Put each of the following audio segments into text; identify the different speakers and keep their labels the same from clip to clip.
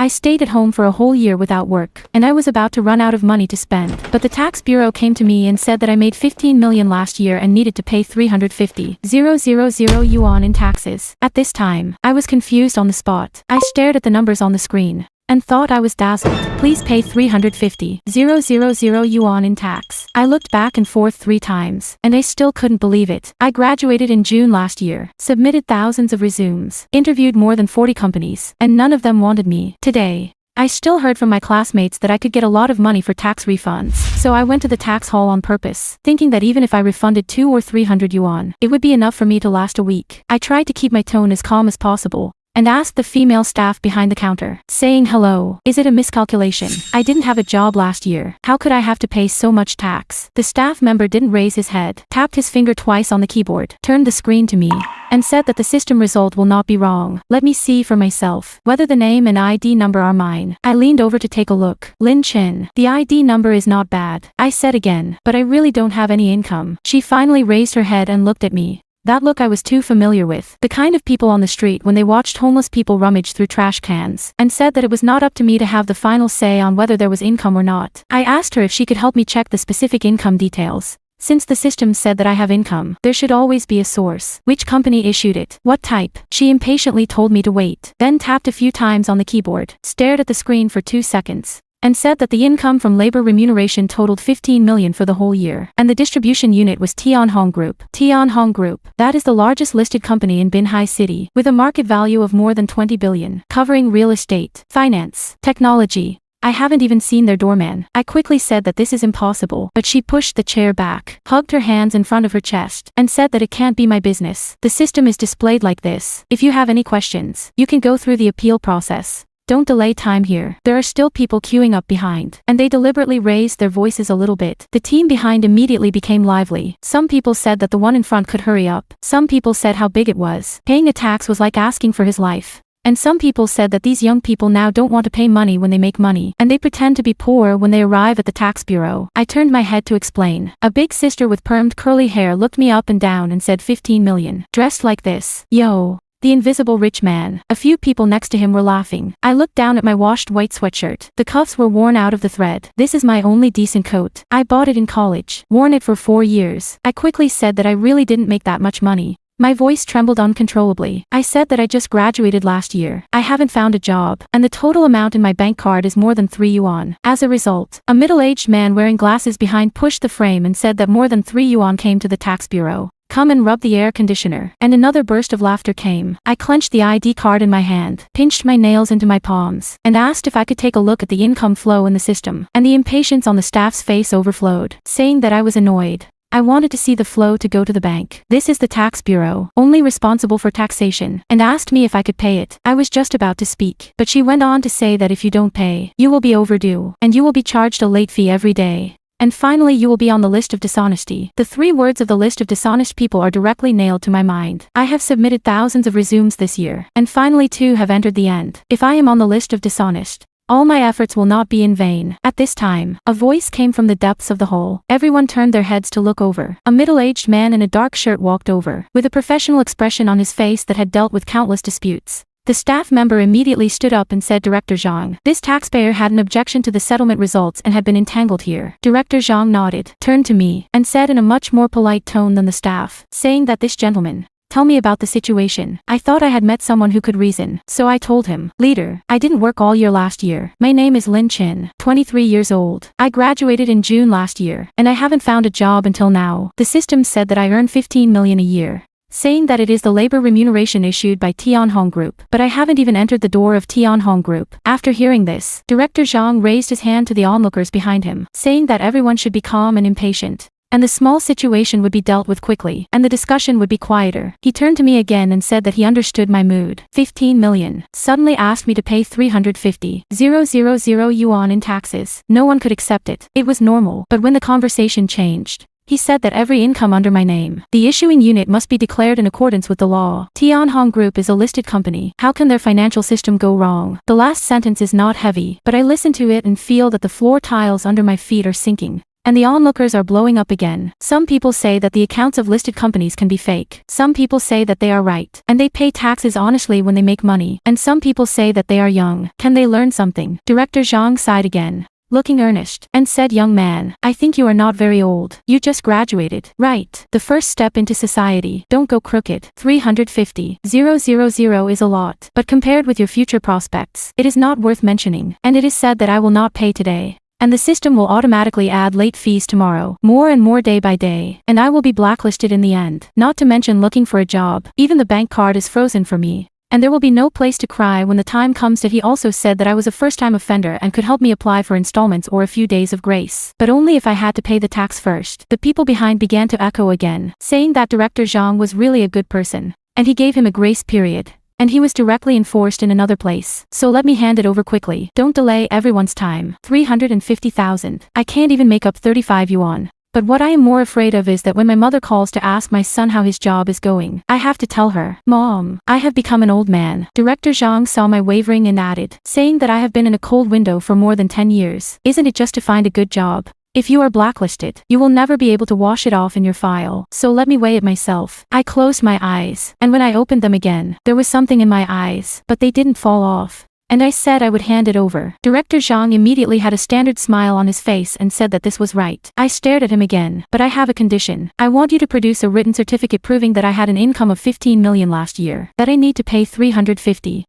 Speaker 1: I stayed at home for a whole year without work, and I was about to run out of money to spend. But the tax bureau came to me and said that I made 15 million last year and needed to pay 350,000 yuan in taxes. At this time, I was confused on the spot. I stared at the numbers on the screen and thought I was dazzled. Please pay 350,000 yuan in tax. I looked back and forth 3 times, and I still couldn't believe it. I graduated in June last year, submitted thousands of resumes, interviewed more than 40 companies, and none of them wanted me. Today, I still heard from my classmates that I could get a lot of money for tax refunds, so I went to the tax hall on purpose, thinking that even if I refunded 200 or 300 yuan, it would be enough for me to last a week. I tried to keep my tone as calm as possible, and asked the female staff behind the counter, saying, "Hello, is it a miscalculation? I didn't have a job last year. How could I have to pay so much tax?" The staff member didn't raise his head, tapped his finger twice on the keyboard, turned the screen to me, and said that the system result will not be wrong. Let me see for myself whether the name and ID number are mine. I leaned over to take a look. Lin Chin. The ID number is not bad, I said again, but I really don't have any income. She finally raised her head and looked at me. That look I was too familiar with. The kind of people on the street when they watched homeless people rummage through trash cans, and said that it was not up to me to have the final say on whether there was income or not. I asked her if she could help me check the specific income details. Since the system said that I have income, there should always be a source. Which company issued it? What type? She impatiently told me to wait, then tapped a few times on the keyboard, stared at the screen for 2 seconds, and said that the income from labor remuneration totaled 15 million for the whole year, and the distribution unit was Tianhong Group. Tianhong Group, that is the largest listed company in Binhai City, with a market value of more than 20 billion, covering real estate, finance, technology. I haven't even seen their doorman. I quickly said that this is impossible, but she pushed the chair back, hugged her hands in front of her chest, and said that it can't be my business. The system is displayed like this. If you have any questions, you can go through the appeal process. Don't delay time here. There are still people queuing up behind, and they deliberately raised their voices a little bit. The team behind immediately became lively. Some people said that the one in front could hurry up. Some people said how big it was. Paying a tax was like asking for his life. And some people said that these young people now don't want to pay money when they make money, and they pretend to be poor when they arrive at the tax bureau. I turned my head to explain. A big sister with permed curly hair looked me up and down and said 15 million. Dressed like this. Yo. The invisible rich man. A few people next to him were laughing. I looked down at my washed white sweatshirt. The cuffs were worn out of the thread. This is my only decent coat. I bought it in college. Worn it for 4 years. I quickly said that I really didn't make that much money. My voice trembled uncontrollably. I said that I just graduated last year. I haven't found a job, and the total amount in my bank card is more than 3 yuan. As a result, a middle-aged man wearing glasses behind pushed the frame and said that more than 3 yuan came to the tax bureau. Come and rub the air conditioner. And another burst of laughter came. I clenched the ID card in my hand, pinched my nails into my palms, and asked if I could take a look at the income flow in the system. And the impatience on the staff's face overflowed, saying that I was annoyed. I wanted to see the flow to go to the bank. This is the tax bureau, only responsible for taxation, and asked me if I could pay it. I was just about to speak, but she went on to say that if you don't pay, you will be overdue, and you will be charged a late fee every day. And finally, you will be on the list of dishonesty. The 3 words of the list of dishonest people are directly nailed to my mind. I have submitted thousands of resumes this year, and finally 2 have entered the end. If I am on the list of dishonest, all my efforts will not be in vain. At this time, a voice came from the depths of the hall. Everyone turned their heads to look over. A middle-aged man in a dark shirt walked over, with a professional expression on his face that had dealt with countless disputes. The staff member immediately stood up and said, "Director Zhang, this taxpayer had an objection to the settlement results and had been entangled here." Director Zhang nodded, turned to me, and said in a much more polite tone than the staff, saying that this gentleman, "Tell me about the situation." I thought I had met someone who could reason, so I told him, "Leader, I didn't work all year last year. My name is Lin Chin, 23 years old. I graduated in June last year, and I haven't found a job until now. The system said that I earn 15 million a year, saying that it is the labor remuneration issued by Tianhong Group, but I haven't even entered the door of Tianhong Group." After hearing this, Director Zhang raised his hand to the onlookers behind him, saying that everyone should be calm and impatient, and the small situation would be dealt with quickly, and the discussion would be quieter. He turned to me again and said that he understood my mood. 15 million. Suddenly asked me to pay 350,000 yuan in taxes. No one could accept it. It was normal, but when the conversation changed, he said that every income under my name, the issuing unit must be declared in accordance with the law. Tianhong Group is a listed company. How can their financial system go wrong? The last sentence is not heavy, but I listen to it and feel that the floor tiles under my feet are sinking. And the onlookers are blowing up again. Some people say that the accounts of listed companies can be fake. Some people say that they are right, and they pay taxes honestly when they make money. And some people say that they are young. Can they learn something? Director Zhang sighed again, looking earnest, and said, young man, I think you are not very old. You just graduated. Right. The first step into society. Don't go crooked. 350,000 is a lot. But compared with your future prospects, it is not worth mentioning. And it is said that I will not pay today. And the system will automatically add late fees tomorrow, more and more day by day, and I will be blacklisted in the end. Not to mention looking for a job. Even the bank card is frozen for me. And there will be no place to cry when the time comes that he also said that I was a first-time offender and could help me apply for installments or a few days of grace. But only if I had to pay the tax first. The people behind began to echo again, saying that Director Zhang was really a good person. And he gave him a grace period. And he was directly enforced in another place. So let me hand it over quickly. Don't delay everyone's time. 350,000. I can't even make up 35 yuan. But what I am more afraid of is that when my mother calls to ask my son how his job is going, I have to tell her, Mom, I have become an old man. Director Zhang saw my wavering and added, saying that I have been in a cold window for more than 10 years. Isn't it just to find a good job? If you are blacklisted, you will never be able to wash it off in your file. So let me weigh it myself. I closed my eyes, and when I opened them again, there was something in my eyes, but they didn't fall off. And I said I would hand it over. Director Zhang immediately had a standard smile on his face and said that this was right. I stared at him again. But I have a condition. I want you to produce a written certificate proving that I had an income of 15 million last year, that I need to pay 350,000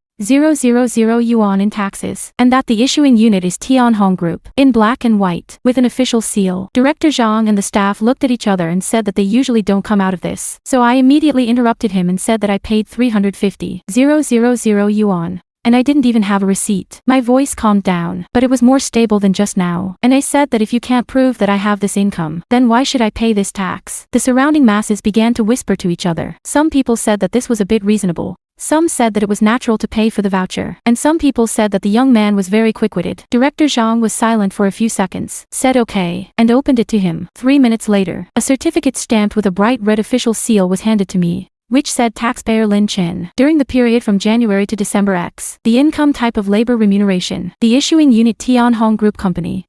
Speaker 1: yuan in taxes, and that the issuing unit is Tianhong Group, in black and white, with an official seal. Director Zhang and the staff looked at each other and said that they usually don't come out of this. So I immediately interrupted him and said that I paid 350,000 yuan. And I didn't even have a receipt. My voice calmed down, but it was more stable than just now. And I said that if you can't prove that I have this income, then why should I pay this tax? The surrounding masses began to whisper to each other. Some people said that this was a bit reasonable. Some said that it was natural to pay for the voucher. And some people said that the young man was very quick-witted. Director Zhang was silent for a few seconds, said okay, and opened it to him. 3 minutes later, a certificate stamped with a bright red official seal was handed to me, which said taxpayer Lin Chin. During the period from January to December X, the income type of labor remuneration, the issuing unit Tianhong Group Company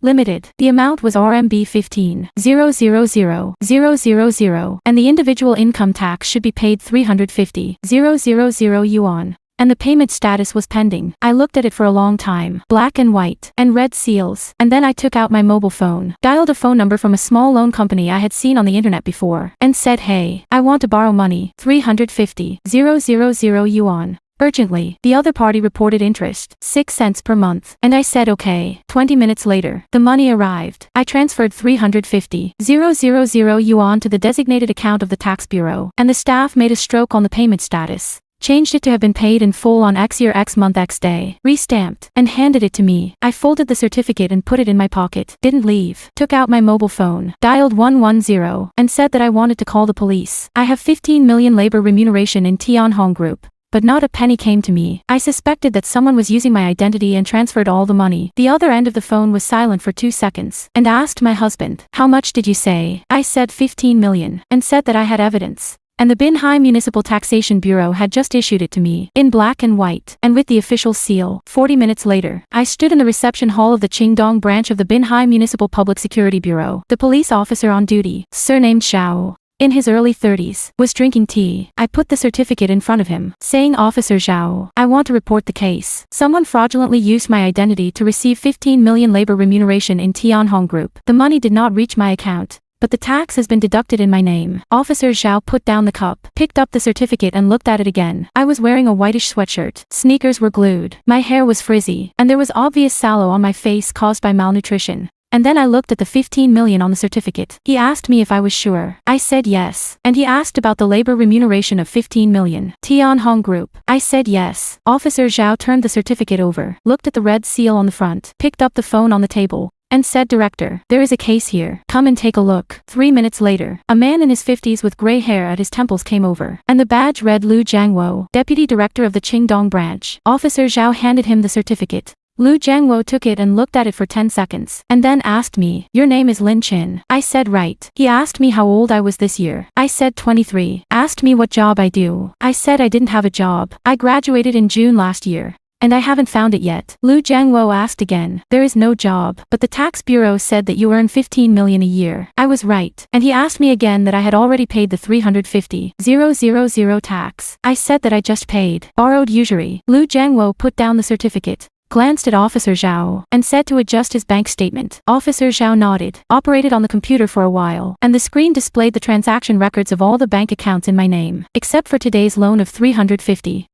Speaker 1: Limited. The amount was RMB 15,000,000, and the individual income tax should be paid 350,000 yuan. And the payment status was pending. I looked at it for a long time, black and white, and red seals, and then I took out my mobile phone, dialed a phone number from a small loan company I had seen on the internet before, and said, hey, I want to borrow money, 350,000 yuan. Urgently. The other party reported interest, 6 cents per month, and I said okay. 20 minutes later, the money arrived. I transferred 350,000 yuan to the designated account of the tax bureau, and the staff made a stroke on the payment status, changed it to have been paid in full on X year X month X day, re-stamped, and handed it to me. I folded the certificate and put it in my pocket, didn't leave, took out my mobile phone, dialed 110, and said that I wanted to call the police. I have 15 million labor remuneration in Tianhong Group. But not a penny came to me. I suspected that someone was using my identity and transferred all the money. The other end of the phone was silent for 2 seconds, and asked my husband, how much did you say? I said 15 million, and said that I had evidence. And the Binhai Municipal Taxation Bureau had just issued it to me, in black and white, and with the official seal. 40 minutes later, I stood in the reception hall of the Qingdong branch of the Binhai Municipal Public Security Bureau. The police officer on duty, surnamed Zhao, in his early 30s, was drinking tea. I put the certificate in front of him, saying, Officer Zhao, I want to report the case. Someone fraudulently used my identity to receive 15 million labor remuneration in Tianhong Group. The money did not reach my account, but the tax has been deducted in my name. Officer Zhao put down the cup, picked up the certificate and looked at it again. I was wearing a whitish sweatshirt. Sneakers were glued. My hair was frizzy, and there was obvious sallow on my face caused by malnutrition. And then I looked at the 15 million on the certificate. He asked me if I was sure. I said yes. And he asked about the labor remuneration of 15 million. Tianhong Group. I said yes. Officer Zhao turned the certificate over, looked at the red seal on the front, picked up the phone on the table, and said, Director, there is a case here. Come and take a look. 3 minutes later, a man in his 50s with gray hair at his temples came over, and the badge read Lu Jiangwo, Deputy Director of the Qingdong branch. Officer Zhao handed him the certificate. Lu Jiangwo took it and looked at it for 10 seconds, and then asked me, your name is Lin Chin. I said right. He asked me how old I was this year. I said 23. Asked me what job I do. I said I didn't have a job. I graduated in June last year. and I haven't found it yet. Lu Jiangwo asked again. There is no job, but the tax bureau said that you earn 15 million a year. I was right. And he asked me again that I had already paid the 350,000 tax. I said that I just paid. Borrowed usury. Lu Jiangwo put down the certificate, glanced at Officer Zhao, and said to adjust his bank statement. Officer Zhao nodded, operated on the computer for a while, and the screen displayed the transaction records of all the bank accounts in my name, except for today's loan of 350,000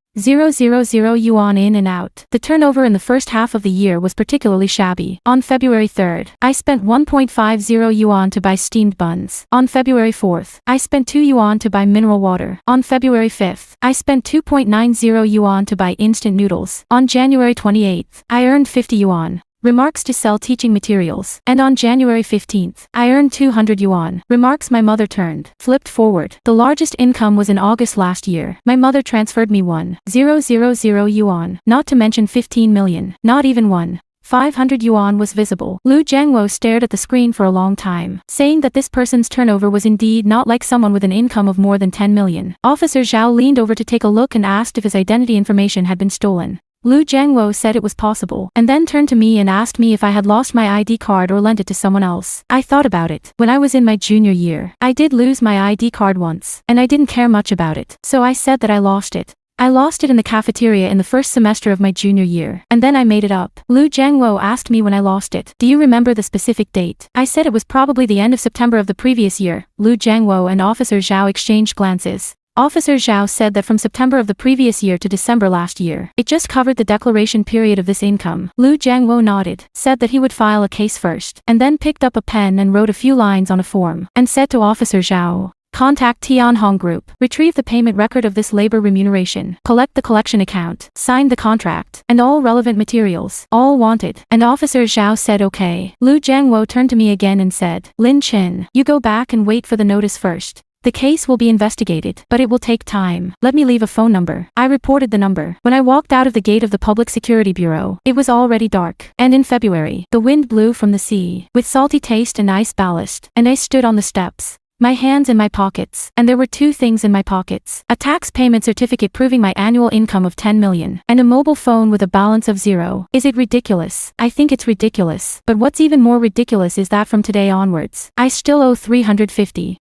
Speaker 1: yuan in and out. The turnover in the first half of the year was particularly shabby. On February 3rd, I spent 1.50 yuan to buy steamed buns. On February 4th, I spent 2 yuan to buy mineral water. On February 5th, I spent 2.90 yuan to buy instant noodles. On January 28th, I earned 50 yuan. Remarks to sell teaching materials. And on January 15th, I earned 200 yuan. Remarks my mother turned. Flipped forward. The largest income was in August last year. My mother transferred me 1,000 yuan. Not to mention 15 million. Not even 1,500 yuan was visible. Lu Jiangwo stared at the screen for a long time, saying that this person's turnover was indeed not like someone with an income of more than 10 million. Officer Zhao leaned over to take a look and asked if his identity information had been stolen. Lu Jiangwo said it was possible, and then turned to me and asked me if I had lost my ID card or lent it to someone else. I thought about it. When I was in my junior year, I did lose my ID card once, and I didn't care much about it, so I said that I lost it. I lost it in the cafeteria in the first semester of my junior year, and then I made it up. Lu Jiangwo asked me when I lost it. Do you remember the specific date? I said it was probably the end of September of the previous year. Lu Jiangwo and Officer Zhao exchanged glances. Officer Zhao said that from September of the previous year to December last year, it just covered the declaration period of this income. Lu Jiangwo nodded, said that he would file a case first, and then picked up a pen and wrote a few lines on a form, and said to Officer Zhao, contact Tianhong Group, retrieve the payment record of this labor remuneration, collect the collection account, sign the contract, and all relevant materials, all wanted. And Officer Zhao said okay. Lu Jiangwo turned to me again and said, Lin Chin, you go back and wait for the notice first. The case will be investigated, but it will take time. Let me leave a phone number. I reported the number. When I walked out of the gate of the Public Security Bureau, it was already dark. And in February, the wind blew from the sea, with salty taste and ice ballast, and I stood on the steps, my hands in my pockets, and there were two things in my pockets: a tax payment certificate proving my annual income of 10 million, and a mobile phone with a balance of 0. Is it ridiculous? I think it's ridiculous. But what's even more ridiculous is that from today onwards, I still owe 350,000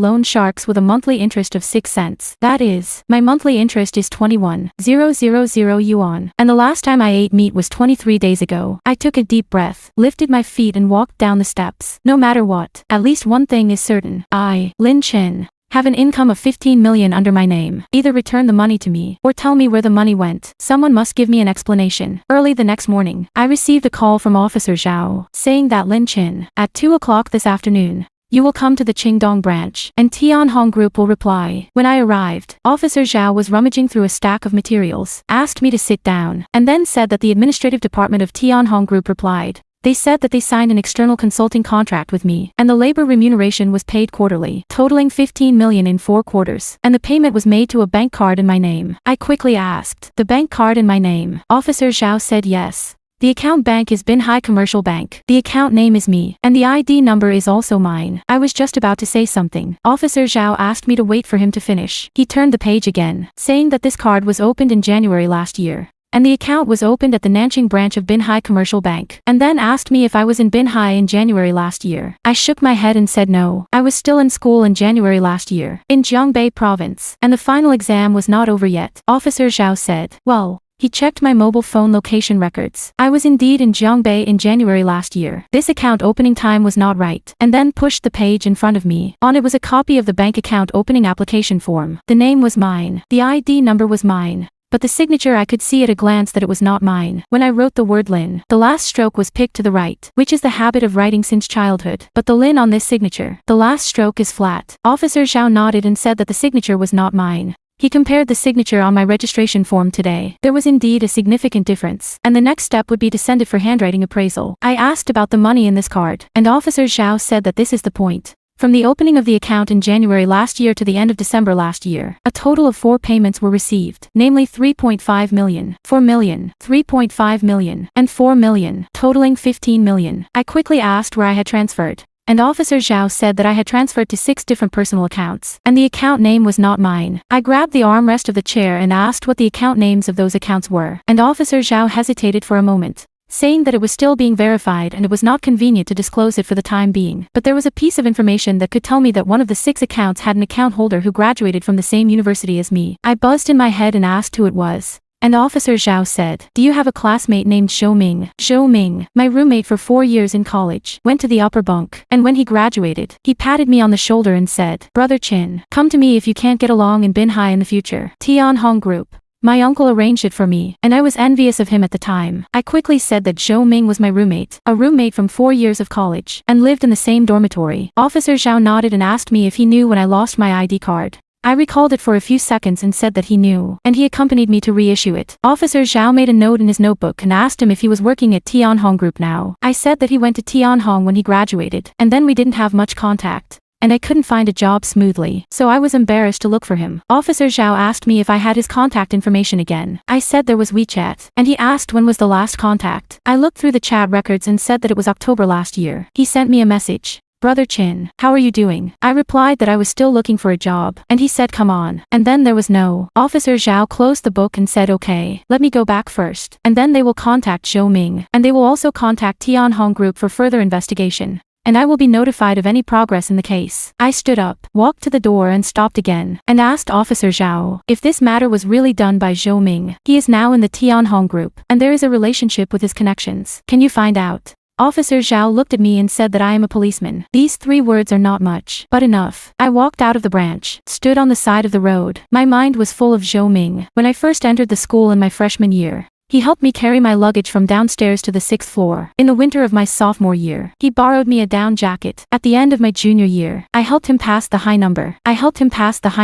Speaker 1: loan sharks with a monthly interest of 6 cents. That is, my monthly interest is 21,000 yuan. And the last time I ate meat was 23 days ago. I took a deep breath, lifted my feet and walked down the steps. No matter what, at least one thing is certain. I, Lin Chin, have an income of 15 million under my name. Either return the money to me, or tell me where the money went. Someone must give me an explanation. Early the next morning, I received a call from Officer Zhao, saying that Lin Chin, at 2 o'clock this afternoon, you will come to the Qingdong branch, and Tianhong Group will reply. When I arrived, Officer Zhao was rummaging through a stack of materials, asked me to sit down, and then said that the administrative department of Tianhong Group replied. They said that they signed an external consulting contract with me, and the labor remuneration was paid quarterly, totaling 15 million in 4 quarters, and the payment was made to a bank card in my name. I quickly asked, the bank card in my name? Officer Zhao said yes. The account bank is Binhai Commercial Bank. The account name is me, and the ID number is also mine. I was just about to say something. Officer Zhao asked me to wait for him to finish. He turned the page again, saying that this card was opened in January last year, and the account was opened at the Nanjing branch of Binhai Commercial Bank, and then asked me if I was in Binhai in January last year. I shook my head and said no. I was still in school in January last year, in Jiangbei province, and the final exam was not over yet. Officer Zhao said, well, he checked my mobile phone location records. I was indeed in Jiangbei in January last year. This account opening time was not right, and then pushed the page in front of me. On it was a copy of the bank account opening application form. The name was mine. The ID number was mine. But the signature, I could see at a glance that it was not mine. When I wrote the word Lin, the last stroke was picked to the right, which is the habit of writing since childhood. But the Lin on this signature, the last stroke is flat. Officer Zhao nodded and said that the signature was not mine. He compared the signature on my registration form today. There was indeed a significant difference, and the next step would be to send it for handwriting appraisal. I asked about the money in this card, and Officer Zhao said that this is the point. From the opening of the account in January last year to the end of December last year, a total of 4 payments were received, namely 3.5 million, 4 million, 3.5 million, and 4 million, totaling 15 million. I quickly asked where I had transferred, and Officer Zhao said that I had transferred to 6 different personal accounts, and the account name was not mine. I grabbed the armrest of the chair and asked what the account names of those accounts were, and Officer Zhao hesitated for a moment, saying that it was still being verified and it was not convenient to disclose it for the time being. But there was a piece of information that could tell me that one of the 6 accounts had an account holder who graduated from the same university as me. I buzzed in my head and asked who it was. And Officer Zhao said, "Do you have a classmate named Zhou Ming?" Zhou Ming, my roommate for 4 years in college, went to the upper bunk, and when he graduated, he patted me on the shoulder and said, "Brother Chin, come to me if you can't get along in Binhai in the future." Tianhong Group. My uncle arranged it for me, and I was envious of him at the time. I quickly said that Zhou Ming was my roommate, a roommate from 4 years of college, and lived in the same dormitory. Officer Zhao nodded and asked me if he knew when I lost my ID card. I recalled it for a few seconds and said that he knew, and he accompanied me to reissue it. Officer Zhao made a note in his notebook and asked him if he was working at Tianhong Group now. I said that he went to Tianhong when he graduated, and then we didn't have much contact, and I couldn't find a job smoothly, so I was embarrassed to look for him. Officer Zhao asked me if I had his contact information again. I said there was WeChat, and he asked when was the last contact. I looked through the chat records and said that it was October last year. He sent me a message. "Brother Chin, how are you doing?" I replied that I was still looking for a job, and he said come on. And then there was no. Officer Zhao closed the book and said okay, let me go back first, and then they will contact Zhou Ming, and they will also contact Tianhong Group for further investigation, and I will be notified of any progress in the case. I stood up, walked to the door and stopped again, and asked Officer Zhao if this matter was really done by Zhou Ming. He is now in the Tianhong Group, and there is a relationship with his connections. Can you find out? Officer Zhao looked at me and said that I am a policeman. These 3 words are not much, but enough. I walked out of the branch, stood on the side of the road. My mind was full of Zhou Ming. When I first entered the school in my freshman year, he helped me carry my luggage from downstairs to the 6th floor. In the winter of my sophomore year, he borrowed me a down jacket. At the end of my junior year, I helped him pass the high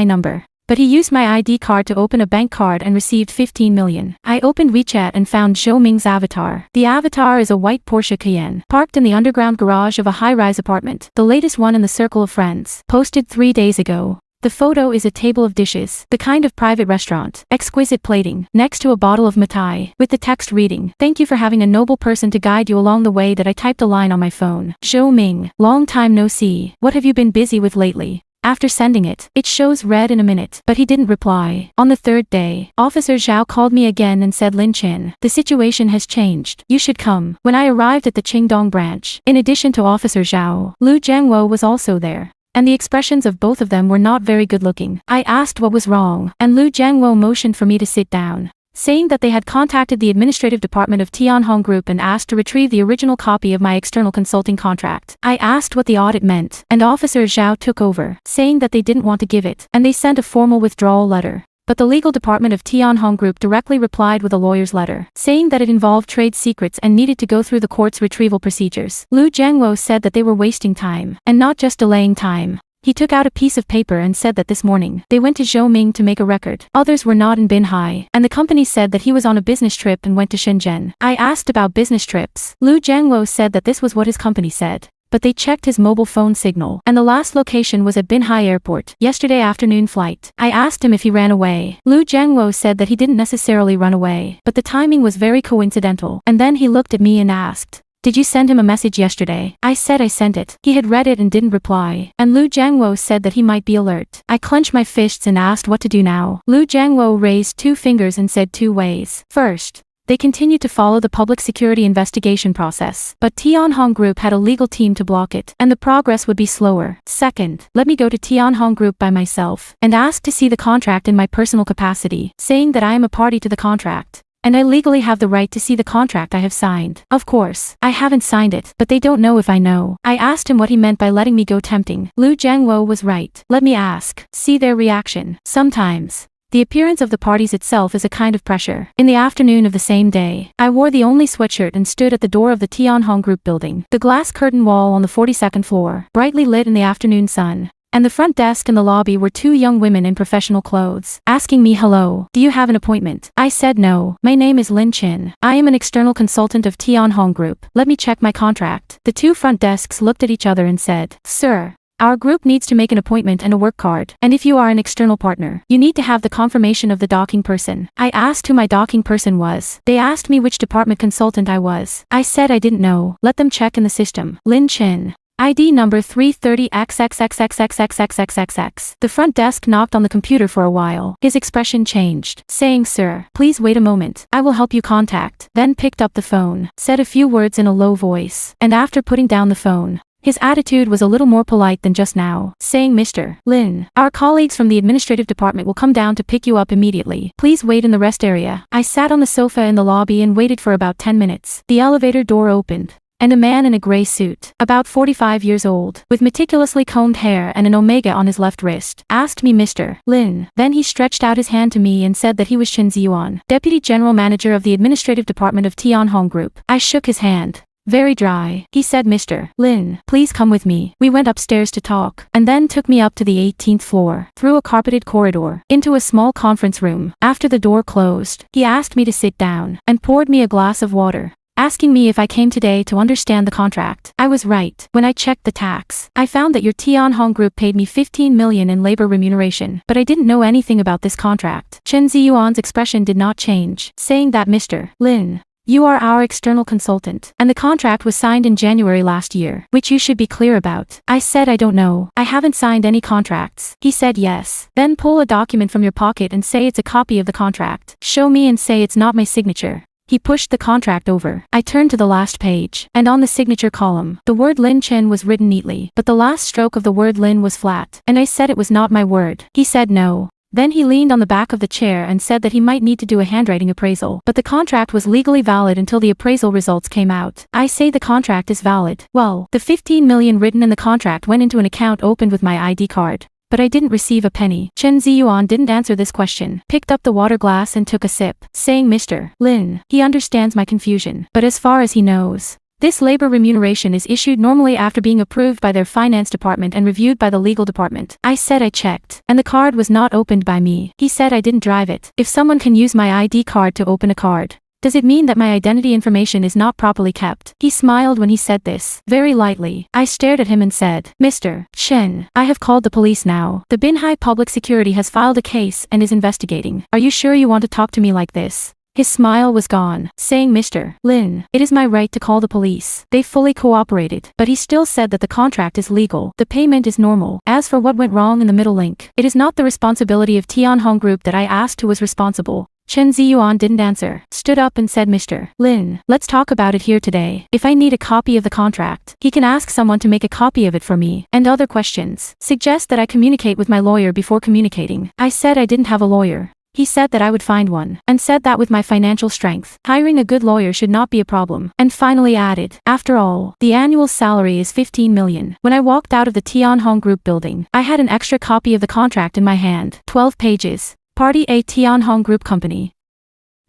Speaker 1: number. But he used my ID card to open a bank card and received 15 million. I opened WeChat and found Zhou Ming's avatar. The avatar is a white Porsche Cayenne, parked in the underground garage of a high-rise apartment, the latest one in the circle of friends, posted 3 days ago. The photo is a table of dishes, the kind of private restaurant, exquisite plating, next to a bottle of mitai, with the text reading, "Thank you for having a noble person to guide you along the way." That I typed a line on my phone. Zhou Ming, long time no see, what have you been busy with lately? After sending it, it shows read in a minute, but he didn't reply. On the 3rd day, Officer Zhao called me again and said, "Lin Chin, the situation has changed. You should come." When I arrived at the Qingdong branch, in addition to Officer Zhao, Lu Jiangwo was also there, and the expressions of both of them were not very good looking. I asked what was wrong, and Lu Jiangwo motioned for me to sit down, saying that they had contacted the administrative department of Tianhong Group and asked to retrieve the original copy of my external consulting contract. I asked what the audit meant, and Officer Zhao took over, saying that they didn't want to give it, and they sent a formal withdrawal letter. But the legal department of Tianhong Group directly replied with a lawyer's letter, saying that it involved trade secrets and needed to go through the court's retrieval procedures. Lu Jiangwo said that they were wasting time, and not just delaying time. He took out a piece of paper and said that this morning, they went to Zhou Ming to make a record. Others were not in Binhai, and the company said that he was on a business trip and went to Shenzhen. I asked about business trips. Lu Jiangwo said that this was what his company said, but they checked his mobile phone signal, and the last location was at Binhai Airport, yesterday afternoon flight. I asked him if he ran away. Lu Jiangwo said that he didn't necessarily run away, but the timing was very coincidental, and then he looked at me and asked, "Did you send him a message yesterday?" I said I sent it. He had read it and didn't reply, and Lu Jiangwo said that he might be alert. I clenched my fists and asked what to do now. Lu Jiangwo raised 2 fingers and said 2 ways. First, they continued to follow the public security investigation process, but Tianhong Group had a legal team to block it, and the progress would be slower. Second, let me go to Tianhong Group by myself, and ask to see the contract in my personal capacity, saying that I am a party to the contract, and I legally have the right to see the contract I have signed. Of course, I haven't signed it, but they don't know if I know. I asked him what he meant by letting me go tempting. Lu Jiangwo was right. Let me ask. See their reaction. Sometimes, the appearance of the parties itself is a kind of pressure. In the afternoon of the same day, I wore the only sweatshirt and stood at the door of the Tianhong Group building. The glass curtain wall on the 42nd floor, brightly lit in the afternoon sun, and the front desk in the lobby were 2 young women in professional clothes, asking me, "Hello, do you have an appointment?" I said no. "My name is Lin Chin. I am an external consultant of Tianhong Group. Let me check my contract." The 2 front desks looked at each other and said, "Sir, our group needs to make an appointment and a work card, and if you are an external partner, you need to have the confirmation of the docking person." I asked who my docking person was. They asked me which department consultant I was. I said I didn't know. Let them check in the system. Lin Chin, ID number 330XXXXXXXXXX. The front desk knocked on the computer for a while. His expression changed, saying, "Sir, please wait a moment. I will help you contact." Then picked up the phone, said a few words in a low voice, and after putting down the phone, his attitude was a little more polite than just now, saying, "Mr. Lin, our colleagues from the administrative department will come down to pick you up immediately. Please wait in the rest area." I sat on the sofa in the lobby and waited for about 10 minutes. The elevator door opened, and a man in a gray suit, about 45 years old, with meticulously combed hair and an omega on his left wrist, asked me, "Mr. Lin." Then he stretched out his hand to me and said that he was Chen Ziyuan, Deputy General Manager of the Administrative Department of Tianhong Group. I shook his hand. Very dry. He said, "Mr. Lin, please come with me." We went upstairs to talk, and then took me up to the 18th floor, through a carpeted corridor, into a small conference room. After the door closed, he asked me to sit down, and poured me a glass of water, asking me if I came today to understand the contract. I was right. When I checked the tax, I found that your Tianhong Group paid me 15 million in labor remuneration, but I didn't know anything about this contract. Chen Ziyuan's expression did not change, saying that, "Mr. Lin, you are our external consultant, and the contract was signed in January last year, which you should be clear about." I said, "I don't know. I haven't signed any contracts." He said, "Yes. Then pull a document from your pocket and say it's a copy of the contract. Show me and say it's not my signature." He pushed the contract over. I turned to the last page, and on the signature column, the word Lin Chen was written neatly, but the last stroke of the word Lin was flat, and I said it was not my word. He said no. Then he leaned on the back of the chair and said that he might need to do a handwriting appraisal, but the contract was legally valid until the appraisal results came out. I say the contract is valid. Well, the 15 million written in the contract went into an account opened with my ID card, but I didn't receive a penny. Chen Ziyuan didn't answer this question, picked up the water glass and took a sip, saying, "Mr. Lin, he understands my confusion, but as far as he knows, this labor remuneration is issued normally after being approved by their finance department and reviewed by the legal department." I said I checked, and the card was not opened by me. He said I didn't drive it. If someone can use my ID card to open a card, does it mean that my identity information is not properly kept? He smiled when he said this, very lightly. I stared at him and said, "Mr. Chen, I have called the police now. The Binhai Public Security has filed a case and is investigating. Are you sure you want to talk to me like this?" His smile was gone, saying, "Mr. Lin, it is my right to call the police." They fully cooperated, but he still said that the contract is legal. The payment is normal. As for what went wrong in the middle link, it is not the responsibility of Tianhong Group that I asked who was responsible. Chen Ziyuan didn't answer, stood up and said, "Mr. Lin, let's talk about it here today. If I need a copy of the contract, he can ask someone to make a copy of it for me, and other questions. Suggest that I communicate with my lawyer before communicating." I said I didn't have a lawyer. He said that I would find one, and said that with my financial strength, hiring a good lawyer should not be a problem, and finally added, "After all, the annual salary is 15 million. When I walked out of the Tianhong Group building, I had an extra copy of the contract in my hand, 12 pages. Party A, Tianhong Group Company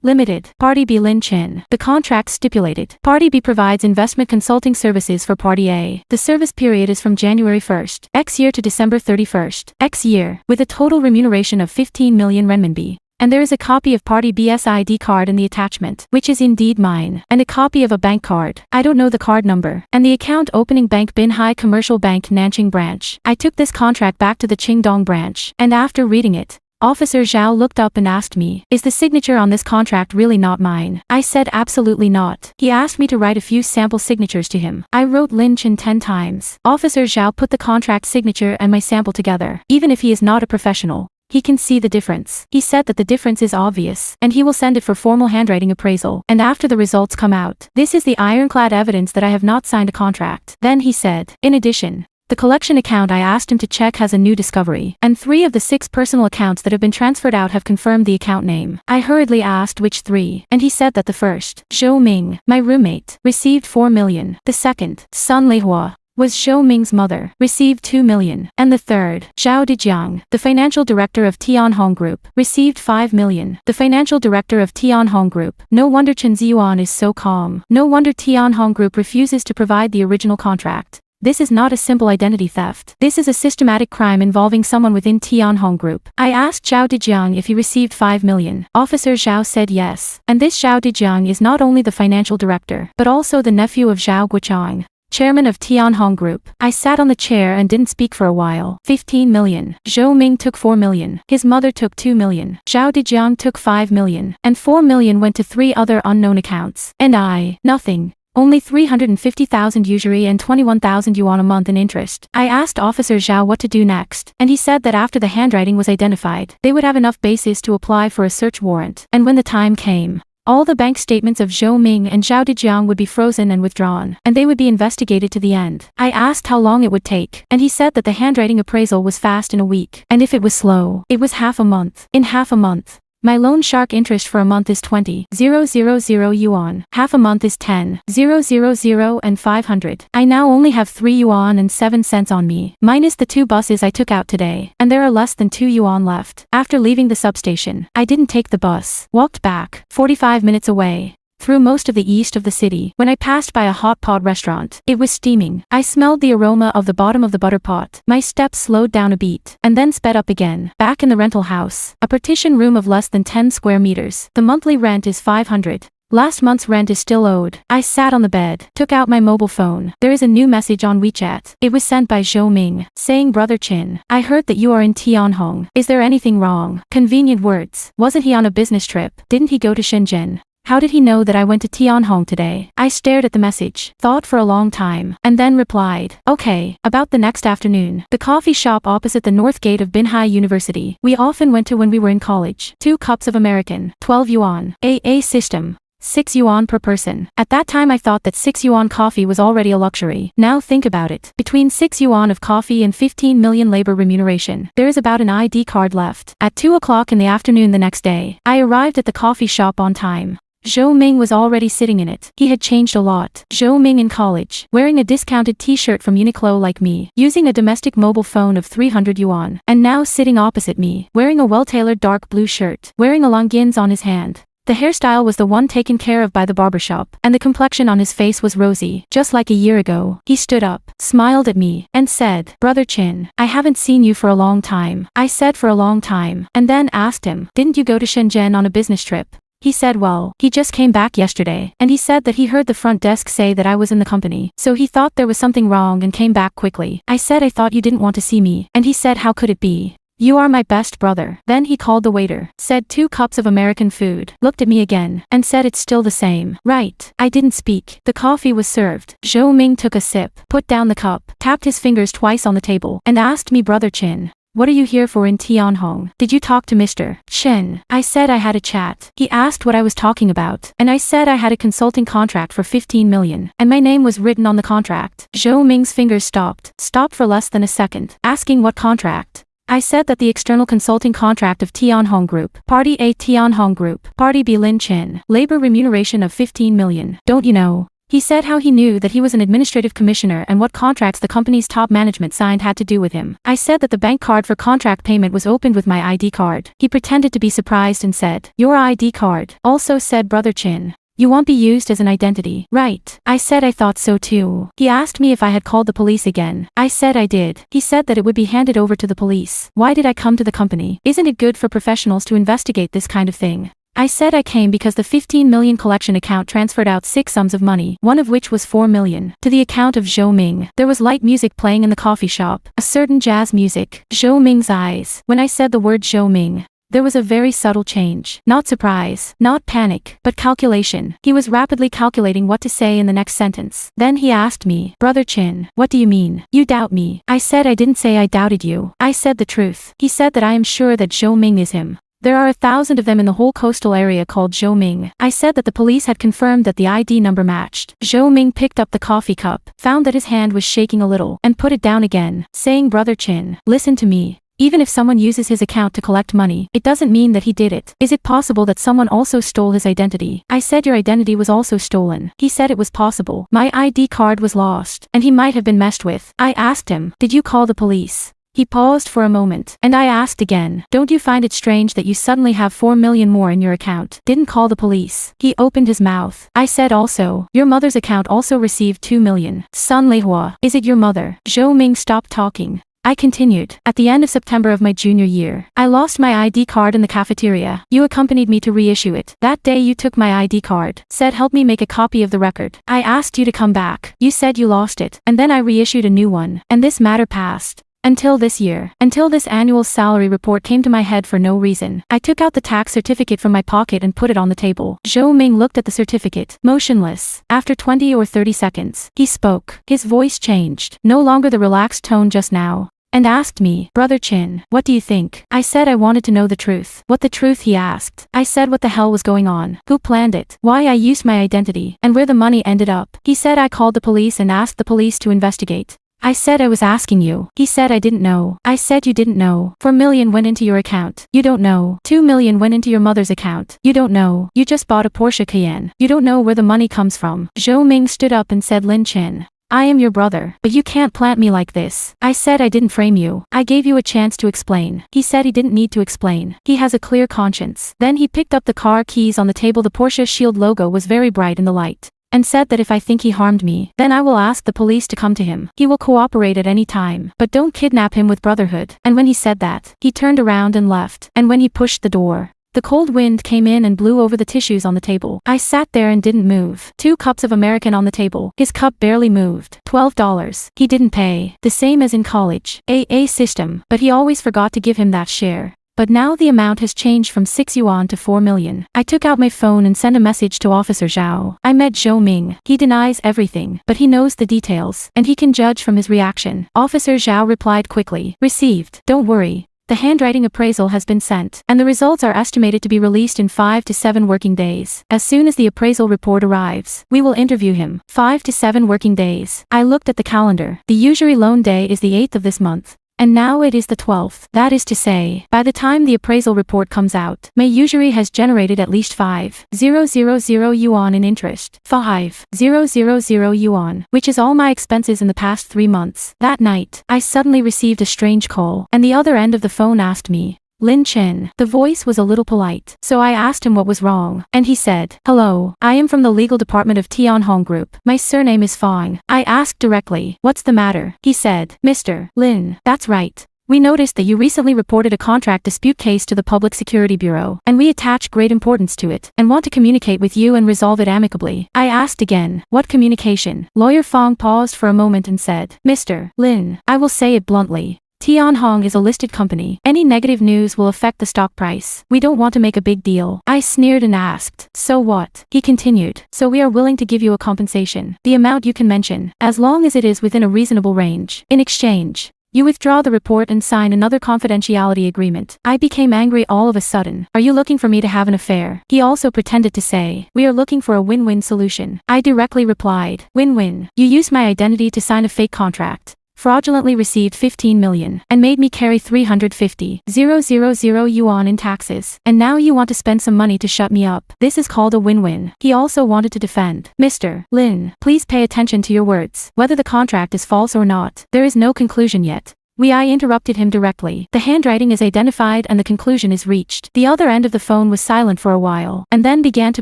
Speaker 1: Limited. Party B, Lin Chen. The contract stipulated. Party B provides investment consulting services for Party A. The service period is from January 1st, X year to December 31st, X year, with a total remuneration of 15 million renminbi. And there is a copy of Party B's ID card in the attachment, which is indeed mine, and a copy of a bank card. I don't know the card number, and the account opening bank Binhai Commercial Bank Nanjing branch. I took this contract back to the Qingdong branch, and after reading it, Officer Zhao looked up and asked me, "Is the signature on this contract really not mine?" I said absolutely not. He asked me to write a few sample signatures to him. I wrote Lin Chen 10 times. Officer Zhao put the contract signature and my sample together. Even if he is not a professional, he can see the difference. He said that the difference is obvious, and he will send it for formal handwriting appraisal. And after the results come out, this is the ironclad evidence that I have not signed a contract. Then he said, "In addition, the collection account I asked him to check has a new discovery, and 3 of the 6 personal accounts that have been transferred out have confirmed the account name." I hurriedly asked which 3, and he said that the first, Zhou Ming, my roommate, received 4 million. The second, Sun Leihua, was Zhou Ming's mother, received 2 million, and the third, Zhao Dejiang, the financial director of Tianhong Group, received 5 million. The financial director of Tianhong Group. No wonder Chen Ziyuan is so calm. No wonder Tianhong Group refuses to provide the original contract. This is not a simple identity theft. This is a systematic crime involving someone within Tianhong Group. I asked Zhao Dejiang if he received 5 million. Officer Zhao said yes. And this Zhao Dejiang is not only the financial director, but also the nephew of Zhao Guochang, chairman of Tianhong Group. I sat on the chair and didn't speak for a while. 15 million. Zhou Ming took 4 million. His mother took 2 million. Zhao Dejiang took 5 million. And 4 million went to 3 other unknown accounts. And I, nothing. Only 350,000 usury and 21,000 yuan a month in interest. I asked Officer Zhao what to do next, and he said that after the handwriting was identified, they would have enough basis to apply for a search warrant, and when the time came, all the bank statements of Zhou Ming and Zhao Dejiang would be frozen and withdrawn, and they would be investigated to the end. I asked how long it would take, and he said that the handwriting appraisal was fast in a week, and if it was slow, it was half a month. In half a month, my loan shark interest for a month is 20,000 yuan. Half a month is 10,000 and 500. I now only have 3 yuan and 7 cents on me, minus the 2 buses I took out today, and there are less than 2 yuan left. After leaving the substation, I didn't take the bus, walked back, 45 minutes away, through most of the east of the city. When I passed by a hot pot restaurant, it was steaming. I smelled the aroma of the bottom of the butter pot. My steps slowed down a beat, and then sped up again. Back in the rental house, a partition room of less than 10 square meters. The monthly rent is 500. Last month's rent is still owed. I sat on the bed, took out my mobile phone. There is a new message on WeChat. It was sent by Zhou Ming, saying, "Brother Chin, I heard that you are in Tianhong. Is there anything wrong?" Convenient words. Wasn't he on a business trip? Didn't he go to Shenzhen? How did he know that I went to Tianhong today? I stared at the message, thought for a long time, and then replied, "Okay." About the next afternoon, the coffee shop opposite the north gate of Binhai University, we often went to when we were in college. 2 cups of American, 12 yuan. AA system. 6 yuan per person. At that time I thought that 6 yuan coffee was already a luxury. Now think about it. Between 6 yuan of coffee and 15 million labor remuneration, there is about an ID card left. At 2 o'clock in the afternoon the next day, I arrived at the coffee shop on time. Zhou Ming was already sitting in it. He had changed a lot. Zhou Ming in college, wearing a discounted t-shirt from Uniqlo like me, using a domestic mobile phone of 300 yuan, and now sitting opposite me, wearing a well-tailored dark blue shirt, wearing a longines on his hand. The hairstyle was the one taken care of by the barbershop, and the complexion on his face was rosy, just like a year ago. He stood up, smiled at me, and said, "Brother Chin, I haven't seen you for a long time." I said for a long time, and then asked him, "Didn't you go to Shenzhen on a business trip?" He said well, he just came back yesterday, and he said that he heard the front desk say that I was in the company, so he thought there was something wrong and came back quickly. I said I thought you didn't want to see me, and he said how could it be? You are my best brother. Then he called the waiter, said 2 cups of American food, looked at me again, and said it's still the same. Right. I didn't speak. The coffee was served. Zhou Ming took a sip, put down the cup, tapped his fingers twice on the table, and asked me, "Brother Chin, what are you here for in Tianhong? Did you talk to Mr. Chen?" I said I had a chat. He asked what I was talking about, and I said I had a consulting contract for 15 million, and my name was written on the contract. Zhou Ming's fingers stopped for less than a second, asking what contract. I said that the external consulting contract of Tianhong Group, Party A Tianhong Group, Party B Lin Chin, labor remuneration of 15 million. Don't you know? He said how he knew that he was an administrative commissioner and what contracts the company's top management signed had to do with him. I said that the bank card for contract payment was opened with my ID card. He pretended to be surprised and said, "Your ID card." Also said, "Brother Chin, you won't be used as an identity, right?" I said I thought so too. He asked me if I had called the police again. I said I did. He said that it would be handed over to the police. Why did I come to the company? Isn't it good for professionals to investigate this kind of thing? I said I came because the 15 million collection account transferred out 6 sums of money, one of which was 4 million, to the account of Zhou Ming. There was light music playing in the coffee shop, a certain jazz music. Zhou Ming's eyes. When I said the word Zhou Ming, there was a very subtle change. Not surprise, not panic, but calculation. He was rapidly calculating what to say in the next sentence. Then he asked me, "Brother Chin, what do you mean? You doubt me?" I said I didn't say I doubted you. I said the truth. He said that I am sure that Zhou Ming is him. There are 1,000 of them in the whole coastal area called Zhou Ming. I said that the police had confirmed that the ID number matched. Zhou Ming picked up the coffee cup, found that his hand was shaking a little, and put it down again, saying, "Brother Chin, listen to me. Even if someone uses his account to collect money, it doesn't mean that he did it. Is it possible that someone also stole his identity?" I said your identity was also stolen. He said it was possible. My ID card was lost, and he might have been messed with. I asked him, "Did you call the police?" He paused for a moment, and I asked again, "Don't you find it strange that you suddenly have 4 million more in your account? Didn't call the police?" He opened his mouth. I said also, "Your mother's account also received 2 million. Son Leihua, is it your mother?" Zhou Ming stopped talking. I continued, "At the end of September of my junior year, I lost my ID card in the cafeteria. You accompanied me to reissue it. That day you took my ID card, said help me make a copy of the record. I asked you to come back. You said you lost it, and then I reissued a new one, and this matter passed. Until this year. Until this annual salary report came to my head for no reason. I took out the tax certificate from my pocket and put it on the table. Zhou Ming looked at the certificate, motionless. After 20 or 30 seconds, he spoke. His voice changed, no longer the relaxed tone just now, and asked me, Brother Chin, what do you think? I said I wanted to know the truth. What the truth, he asked. I said what the hell was going on, who planned it, why I used my identity, and where the money ended up. He said I called the police and asked the police to investigate. I said I was asking you. He said I didn't know. I said you didn't know. 4 million went into your account. You don't know. 2 million went into your mother's account. You don't know. You just bought a Porsche Cayenne. You don't know where the money comes from. Zhou Ming stood up and said, Lin Chin, I am your brother, but you can't plant me like this. I said I didn't frame you. I gave you a chance to explain. He said he didn't need to explain. He has a clear conscience. Then he picked up the car keys on the table. The Porsche Shield logo was very bright in the light, and said that if I think he harmed me, then I will ask the police to come to him. He will cooperate at any time, but don't kidnap him with brotherhood. And when he said that, he turned around and left. And when he pushed the door, the cold wind came in and blew over the tissues on the table. I sat there and didn't move. 2 cups of American on the table. His cup barely moved. $12. He didn't pay. The same as in college. AA system. But he always forgot to give him that share. But now the amount has changed from 6 yuan to 4 million. I took out my phone and sent a message to Officer Zhao. I met Zhou Ming. He denies everything, but he knows the details, and he can judge from his reaction. Officer Zhao replied quickly. Received. Don't worry. The handwriting appraisal has been sent, and the results are estimated to be released in 5 to 7 working days. As soon as the appraisal report arrives, we will interview him. 5 to 7 working days. I looked at the calendar. The usury loan day is the 8th of this month, and now it is the 12th. That is to say, by the time the appraisal report comes out, my usury has generated at least 5,000 yuan in interest. 5,000 yuan, which is all my expenses in the past 3 months. That night, I suddenly received a strange call, and the other end of the phone asked me, Lin Chen. The voice was a little polite, so I asked him what was wrong, and he said, Hello, I am from the legal department of Tianhong Group. My surname is Fong. I asked directly, What's the matter? He said, Mr. Lin, that's right. We noticed that you recently reported a contract dispute case to the Public Security Bureau, and we attach great importance to it, and want to communicate with you and resolve it amicably. I asked again, What communication? Lawyer Fong paused for a moment and said, Mr. Lin, I will say it bluntly. Tianhong is a listed company. Any negative news will affect the stock price. We don't want to make a big deal. I sneered and asked, So what? He continued, So we are willing to give you a compensation. The amount you can mention, as long as it is within a reasonable range. In exchange, you withdraw the report and sign another confidentiality agreement. I became angry all of a sudden. Are you looking for me to have an affair? He also pretended to say, We are looking for a win-win solution. I directly replied, Win-win. You used my identity to sign a fake contract, fraudulently received 15 million, and made me carry 350,000 yuan in taxes, and now you want to spend some money to shut me up. This is called a win-win. He also wanted to defend. Mr. Lin, please pay attention to your words. Whether the contract is false or not, there is no conclusion yet. I interrupted him directly. The handwriting is identified and the conclusion is reached. The other end of the phone was silent for a while, and then began to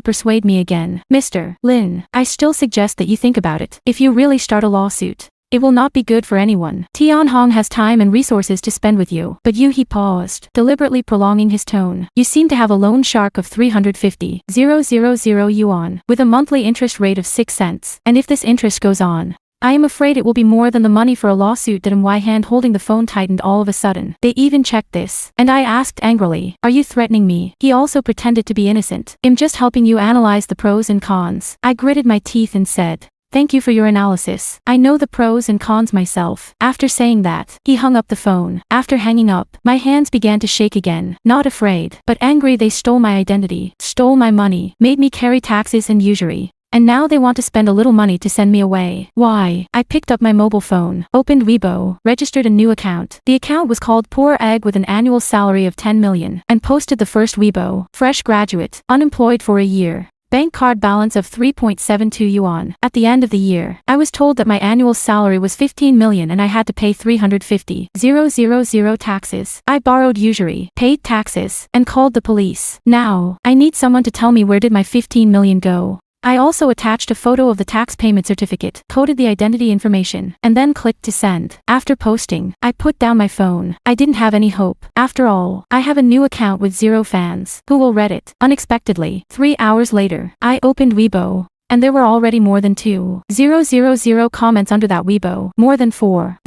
Speaker 1: persuade me again. Mr. Lin, I still suggest that you think about it. If you really start a lawsuit, it will not be good for anyone. Tianhong has time and resources to spend with you. But you, he paused, deliberately prolonging his tone. You seem to have a loan shark of 350,000 yuan, with a monthly interest rate of 6 cents. And if this interest goes on, I am afraid it will be more than the money for a lawsuit. That my hand holding the phone tightened all of a sudden. They even checked this. And I asked angrily, Are you threatening me? He also pretended to be innocent. I'm just helping you analyze the pros and cons. I gritted my teeth and said, Thank you for your analysis. I know the pros and cons myself. After saying that, he hung up the phone. After hanging up, my hands began to shake again. Not afraid, but angry. They stole my identity, stole my money, made me carry taxes and usury. And now they want to spend a little money to send me away. Why? I picked up my mobile phone, opened Weibo, registered a new account. The account was called Poor Egg with an annual salary of 10 million, and posted the first Weibo, fresh graduate, unemployed for a year. Bank card balance of 3.72 yuan. At the end of the year, I was told that my annual salary was 15 million and I had to pay 350,000 taxes. I borrowed usury, paid taxes, and called the police. Now, I need someone to tell me where did my 15 million go. I also attached a photo of the tax payment certificate, coded the identity information, and then clicked to send. After posting, I put down my phone. I didn't have any hope. After all, I have a new account with 0 fans. Who will read it? Unexpectedly, 3 hours later, I opened Weibo. And there were already more than 2,000 comments under that Weibo, more than 4,000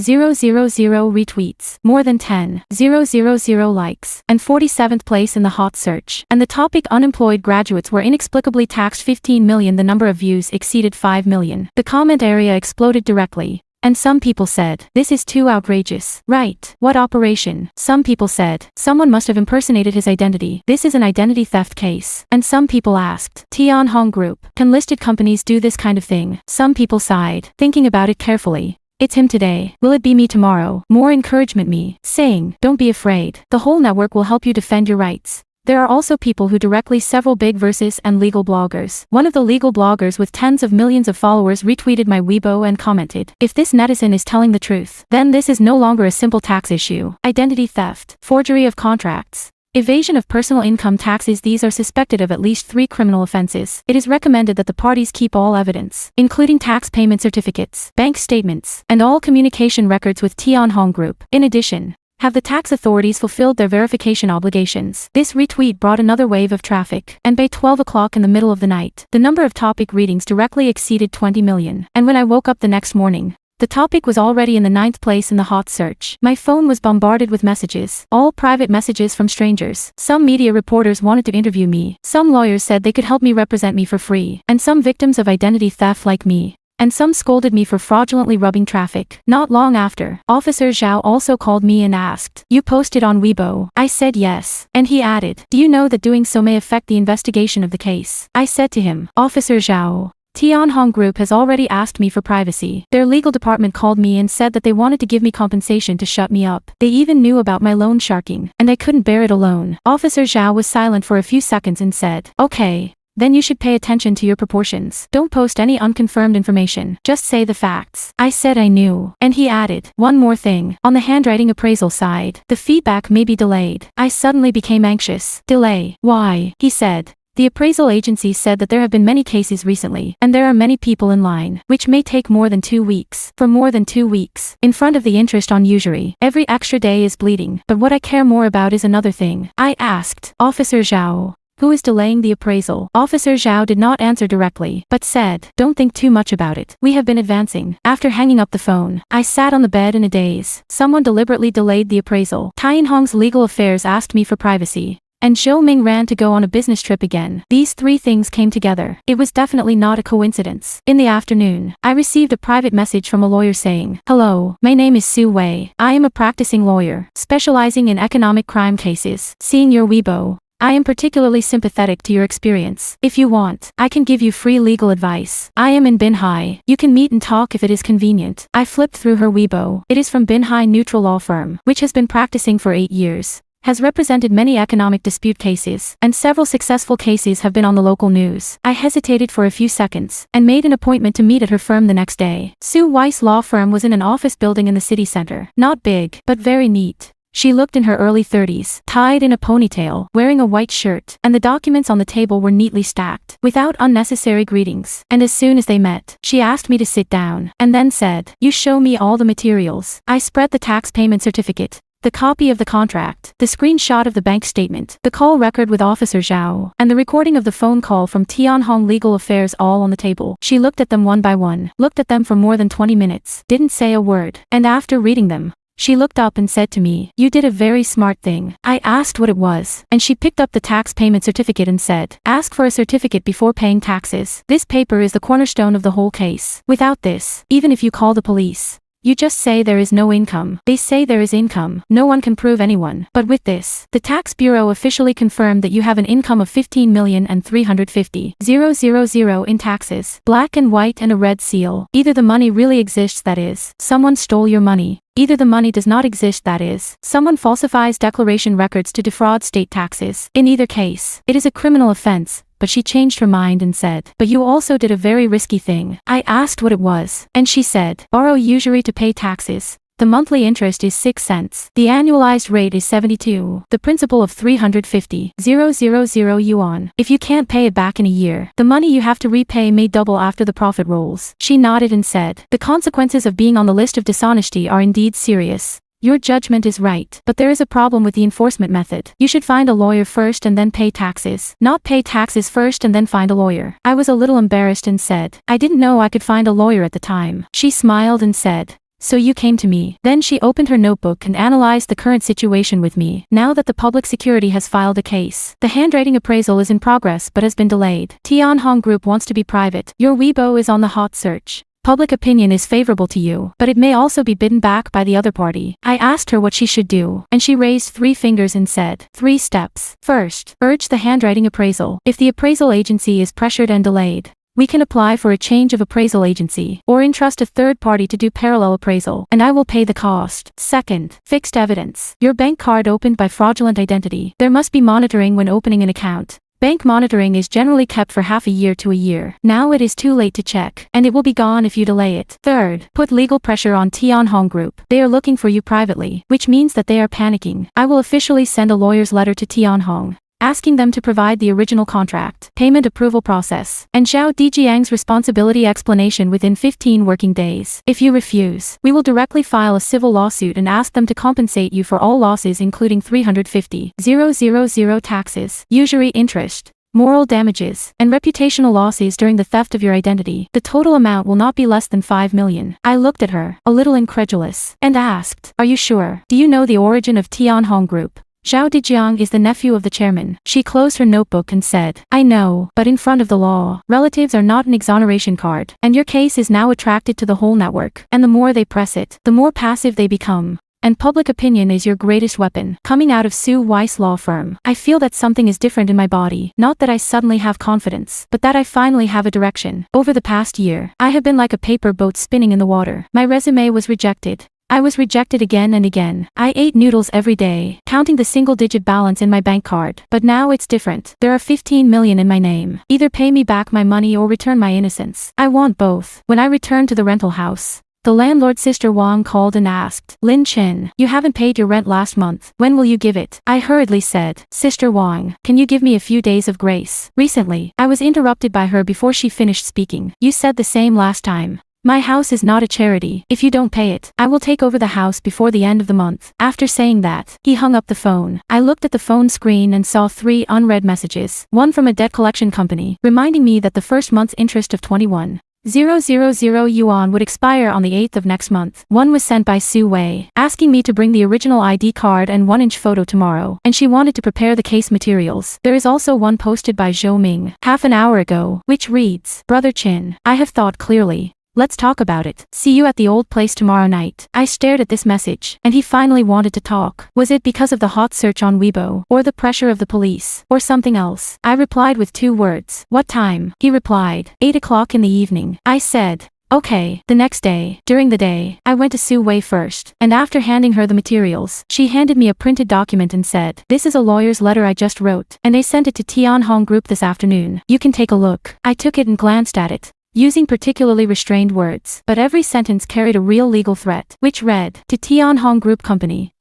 Speaker 1: retweets, more than 10,000 likes, and 47th place in the hot search. And the topic unemployed graduates were inexplicably taxed 15 million. The number of views exceeded 5 million. The comment area exploded directly. And some people said, this is too outrageous. Right, what operation? Some people said, someone must have impersonated his identity. This is an identity theft case. And some people asked, Tianhong Group, can listed companies do this kind of thing? Some people sighed, thinking about it carefully. It's him today. Will it be me tomorrow? More encouragement me, saying, don't be afraid. The whole network will help you defend your rights. There are also people who directly several big versus and legal bloggers. One of the legal bloggers with tens of millions of followers retweeted my Weibo and commented, if this netizen is telling the truth, then this is no longer a simple tax issue. Identity theft, forgery of contracts, evasion of personal income taxes. These are suspected of at least 3 criminal offenses. It is recommended that the parties keep all evidence, including tax payment certificates, bank statements, and all communication records with Tianhong Group. In addition, have the tax authorities fulfilled their verification obligations? This retweet brought another wave of traffic, and by 12 o'clock in the middle of the night, the number of topic readings directly exceeded 20 million. And when I woke up the next morning, the topic was already in the 9th place in the hot search. My phone was bombarded with messages, all private messages from strangers. Some media reporters wanted to interview me, some lawyers said they could help me represent me for free, and some victims of identity theft like me. And some scolded me for fraudulently rubbing traffic. Not long after, Officer Zhao also called me and asked, you posted on Weibo? I said yes. And he added, do you know that doing so may affect the investigation of the case? I said to him, Officer Zhao, Tianhong Group has already asked me for privacy. Their legal department called me and said that they wanted to give me compensation to shut me up. They even knew about my loan sharking, and I couldn't bear it alone. Officer Zhao was silent for a few seconds and said, okay. Then you should pay attention to your proportions. Don't post any unconfirmed information. Just say the facts. I said I knew. And he added, one more thing. On the handwriting appraisal side, the feedback may be delayed. I suddenly became anxious. Delay? Why? He said. The appraisal agency said that there have been many cases recently, and there are many people in line, which may take more than 2 weeks. For more than 2 weeks, in front of the interest on usury, every extra day is bleeding. But what I care more about is another thing. I asked, Officer Zhao, who is delaying the appraisal? Officer Zhao did not answer directly, but said, don't think too much about it. We have been advancing. After hanging up the phone, I sat on the bed in a daze. Someone deliberately delayed the appraisal. Tianhong's legal affairs asked me for privacy. And Zhou Ming ran to go on a business trip again. These 3 things came together. It was definitely not a coincidence. In the afternoon, I received a private message from a lawyer saying, hello, my name is Su Wei. I am a practicing lawyer, specializing in economic crime cases. Seeing your Weibo, I am particularly sympathetic to your experience. If you want, I can give you free legal advice. I am in Binhai. You can meet and talk if it is convenient. I flipped through her Weibo. It is from Binhai Neutral Law Firm, which has been practicing for 8 years. Has represented many economic dispute cases, and several successful cases have been on the local news. I hesitated for a few seconds, and made an appointment to meet at her firm the next day. Su Weiss law firm was in an office building in the city center. Not big, but very neat. She looked in her early 30s, tied in a ponytail, wearing a white shirt, and the documents on the table were neatly stacked, without unnecessary greetings. And as soon as they met, she asked me to sit down, and then said, you show me all the materials. I spread the tax payment certificate, the copy of the contract, the screenshot of the bank statement, the call record with Officer Zhao, and the recording of the phone call from Tianhong Legal Affairs all on the table. She looked at them one by one, looked at them for more than 20 minutes, didn't say a word, and after reading them, she looked up and said to me, you did a very smart thing. I asked what it was, and she picked up the tax payment certificate and said, ask for a certificate before paying taxes. This paper is the cornerstone of the whole case. Without this, even if you call the police, you just say there is no income. They say there is income. No one can prove anyone. But with this, the tax bureau officially confirmed that you have an income of 15,350,000 in taxes. Black and white and a red seal. Either the money really exists, that is, someone stole your money. Either the money does not exist, that is, someone falsifies declaration records to defraud state taxes. In either case, it is a criminal offense. But she changed her mind and said, but you also did a very risky thing. I asked what it was, and she said, borrow usury to pay taxes. The monthly interest is 6 cents. The annualized rate is 72. The principal of 350,000 yuan. If you can't pay it back in a year, the money you have to repay may double after the profit rolls. She nodded and said, the consequences of being on the list of dishonesty are indeed serious. Your judgment is right, but there is a problem with the enforcement method. You should find a lawyer first and then pay taxes. Not pay taxes first and then find a lawyer. I was a little embarrassed and said, I didn't know I could find a lawyer at the time. She smiled and said, so you came to me. Then she opened her notebook and analyzed the current situation with me. Now that the public security has filed a case, the handwriting appraisal is in progress but has been delayed. Tianhong Group wants to be private. Your Weibo is on the hot search. Public opinion is favorable to you, but it may also be bidden back by the other party. I asked her what she should do, and she raised 3 fingers and said, 3 steps. First, urge the handwriting appraisal. If the appraisal agency is pressured and delayed, we can apply for a change of appraisal agency, or entrust a third party to do parallel appraisal, and I will pay the cost. Second, fixed evidence. Your bank card opened by fraudulent identity. There must be monitoring when opening an account. Bank monitoring is generally kept for half a year to a year. Now it is too late to check, and it will be gone if you delay it. Third, put legal pressure on Tianhong Group. They are looking for you privately, which means that they are panicking. I will officially send a lawyer's letter to Tianhong, asking them to provide the original contract, payment approval process, and Zhao Dijiang's responsibility explanation within 15 working days. If you refuse, we will directly file a civil lawsuit and ask them to compensate you for all losses including 350,000 taxes, usury interest, moral damages, and reputational losses during the theft of your identity. The total amount will not be less than 5 million. I looked at her, a little incredulous, and asked, are you sure? Do you know the origin of Tianhong Group? Zhao Dijiang is the nephew of the chairman. She closed her notebook and said, I know, but in front of the law, relatives are not an exoneration card, and your case is now attracted to the whole network, and the more they press it, the more passive they become. And public opinion is your greatest weapon. Coming out of Sue Weiss law firm, I feel that something is different in my body. Not that I suddenly have confidence, but that I finally have a direction. Over the past year, I have been like a paper boat spinning in the water. My resume was rejected. I was rejected again and again. I ate noodles every day, counting the single-digit balance in my bank card. But now it's different. There are 15 million in my name. Either pay me back my money or return my innocence. I want both. When I returned to the rental house, the landlord's sister Wang called and asked, Lin Chen, you haven't paid your rent last month. When will you give it? I hurriedly said, Sister Wang, can you give me a few days of grace? Recently, I was interrupted by her before she finished speaking. You said the same last time. My house is not a charity. If you don't pay it, I will take over the house before the end of the month. After saying that, he hung up the phone. I looked at the phone screen and saw 3 unread messages. One from a debt collection company, reminding me that the first month's interest of 21,000 yuan would expire on the 8th of next month. One was sent by Su Wei, asking me to bring the original ID card and 1-inch photo tomorrow, and she wanted to prepare the case materials. There is also one posted by Zhou Ming half an hour ago, which reads, Brother Chin, I have thought clearly. Let's talk about it. See you at the old place tomorrow night. I stared at this message, and he finally wanted to talk. Was it because of the hot search on Weibo, or the pressure of the police, or something else? I replied with 2 words. What time? He replied, 8 o'clock in the evening. I said, okay. The next day, during the day, I went to Su Wei first, and after handing her the materials, she handed me a printed document and said, this is a lawyer's letter I just wrote, and they sent it to Tianhong Group this afternoon. You can take a look. I took it and glanced at it, using particularly restrained words, but every sentence carried a real legal threat, which read, to Tianhong Group Company,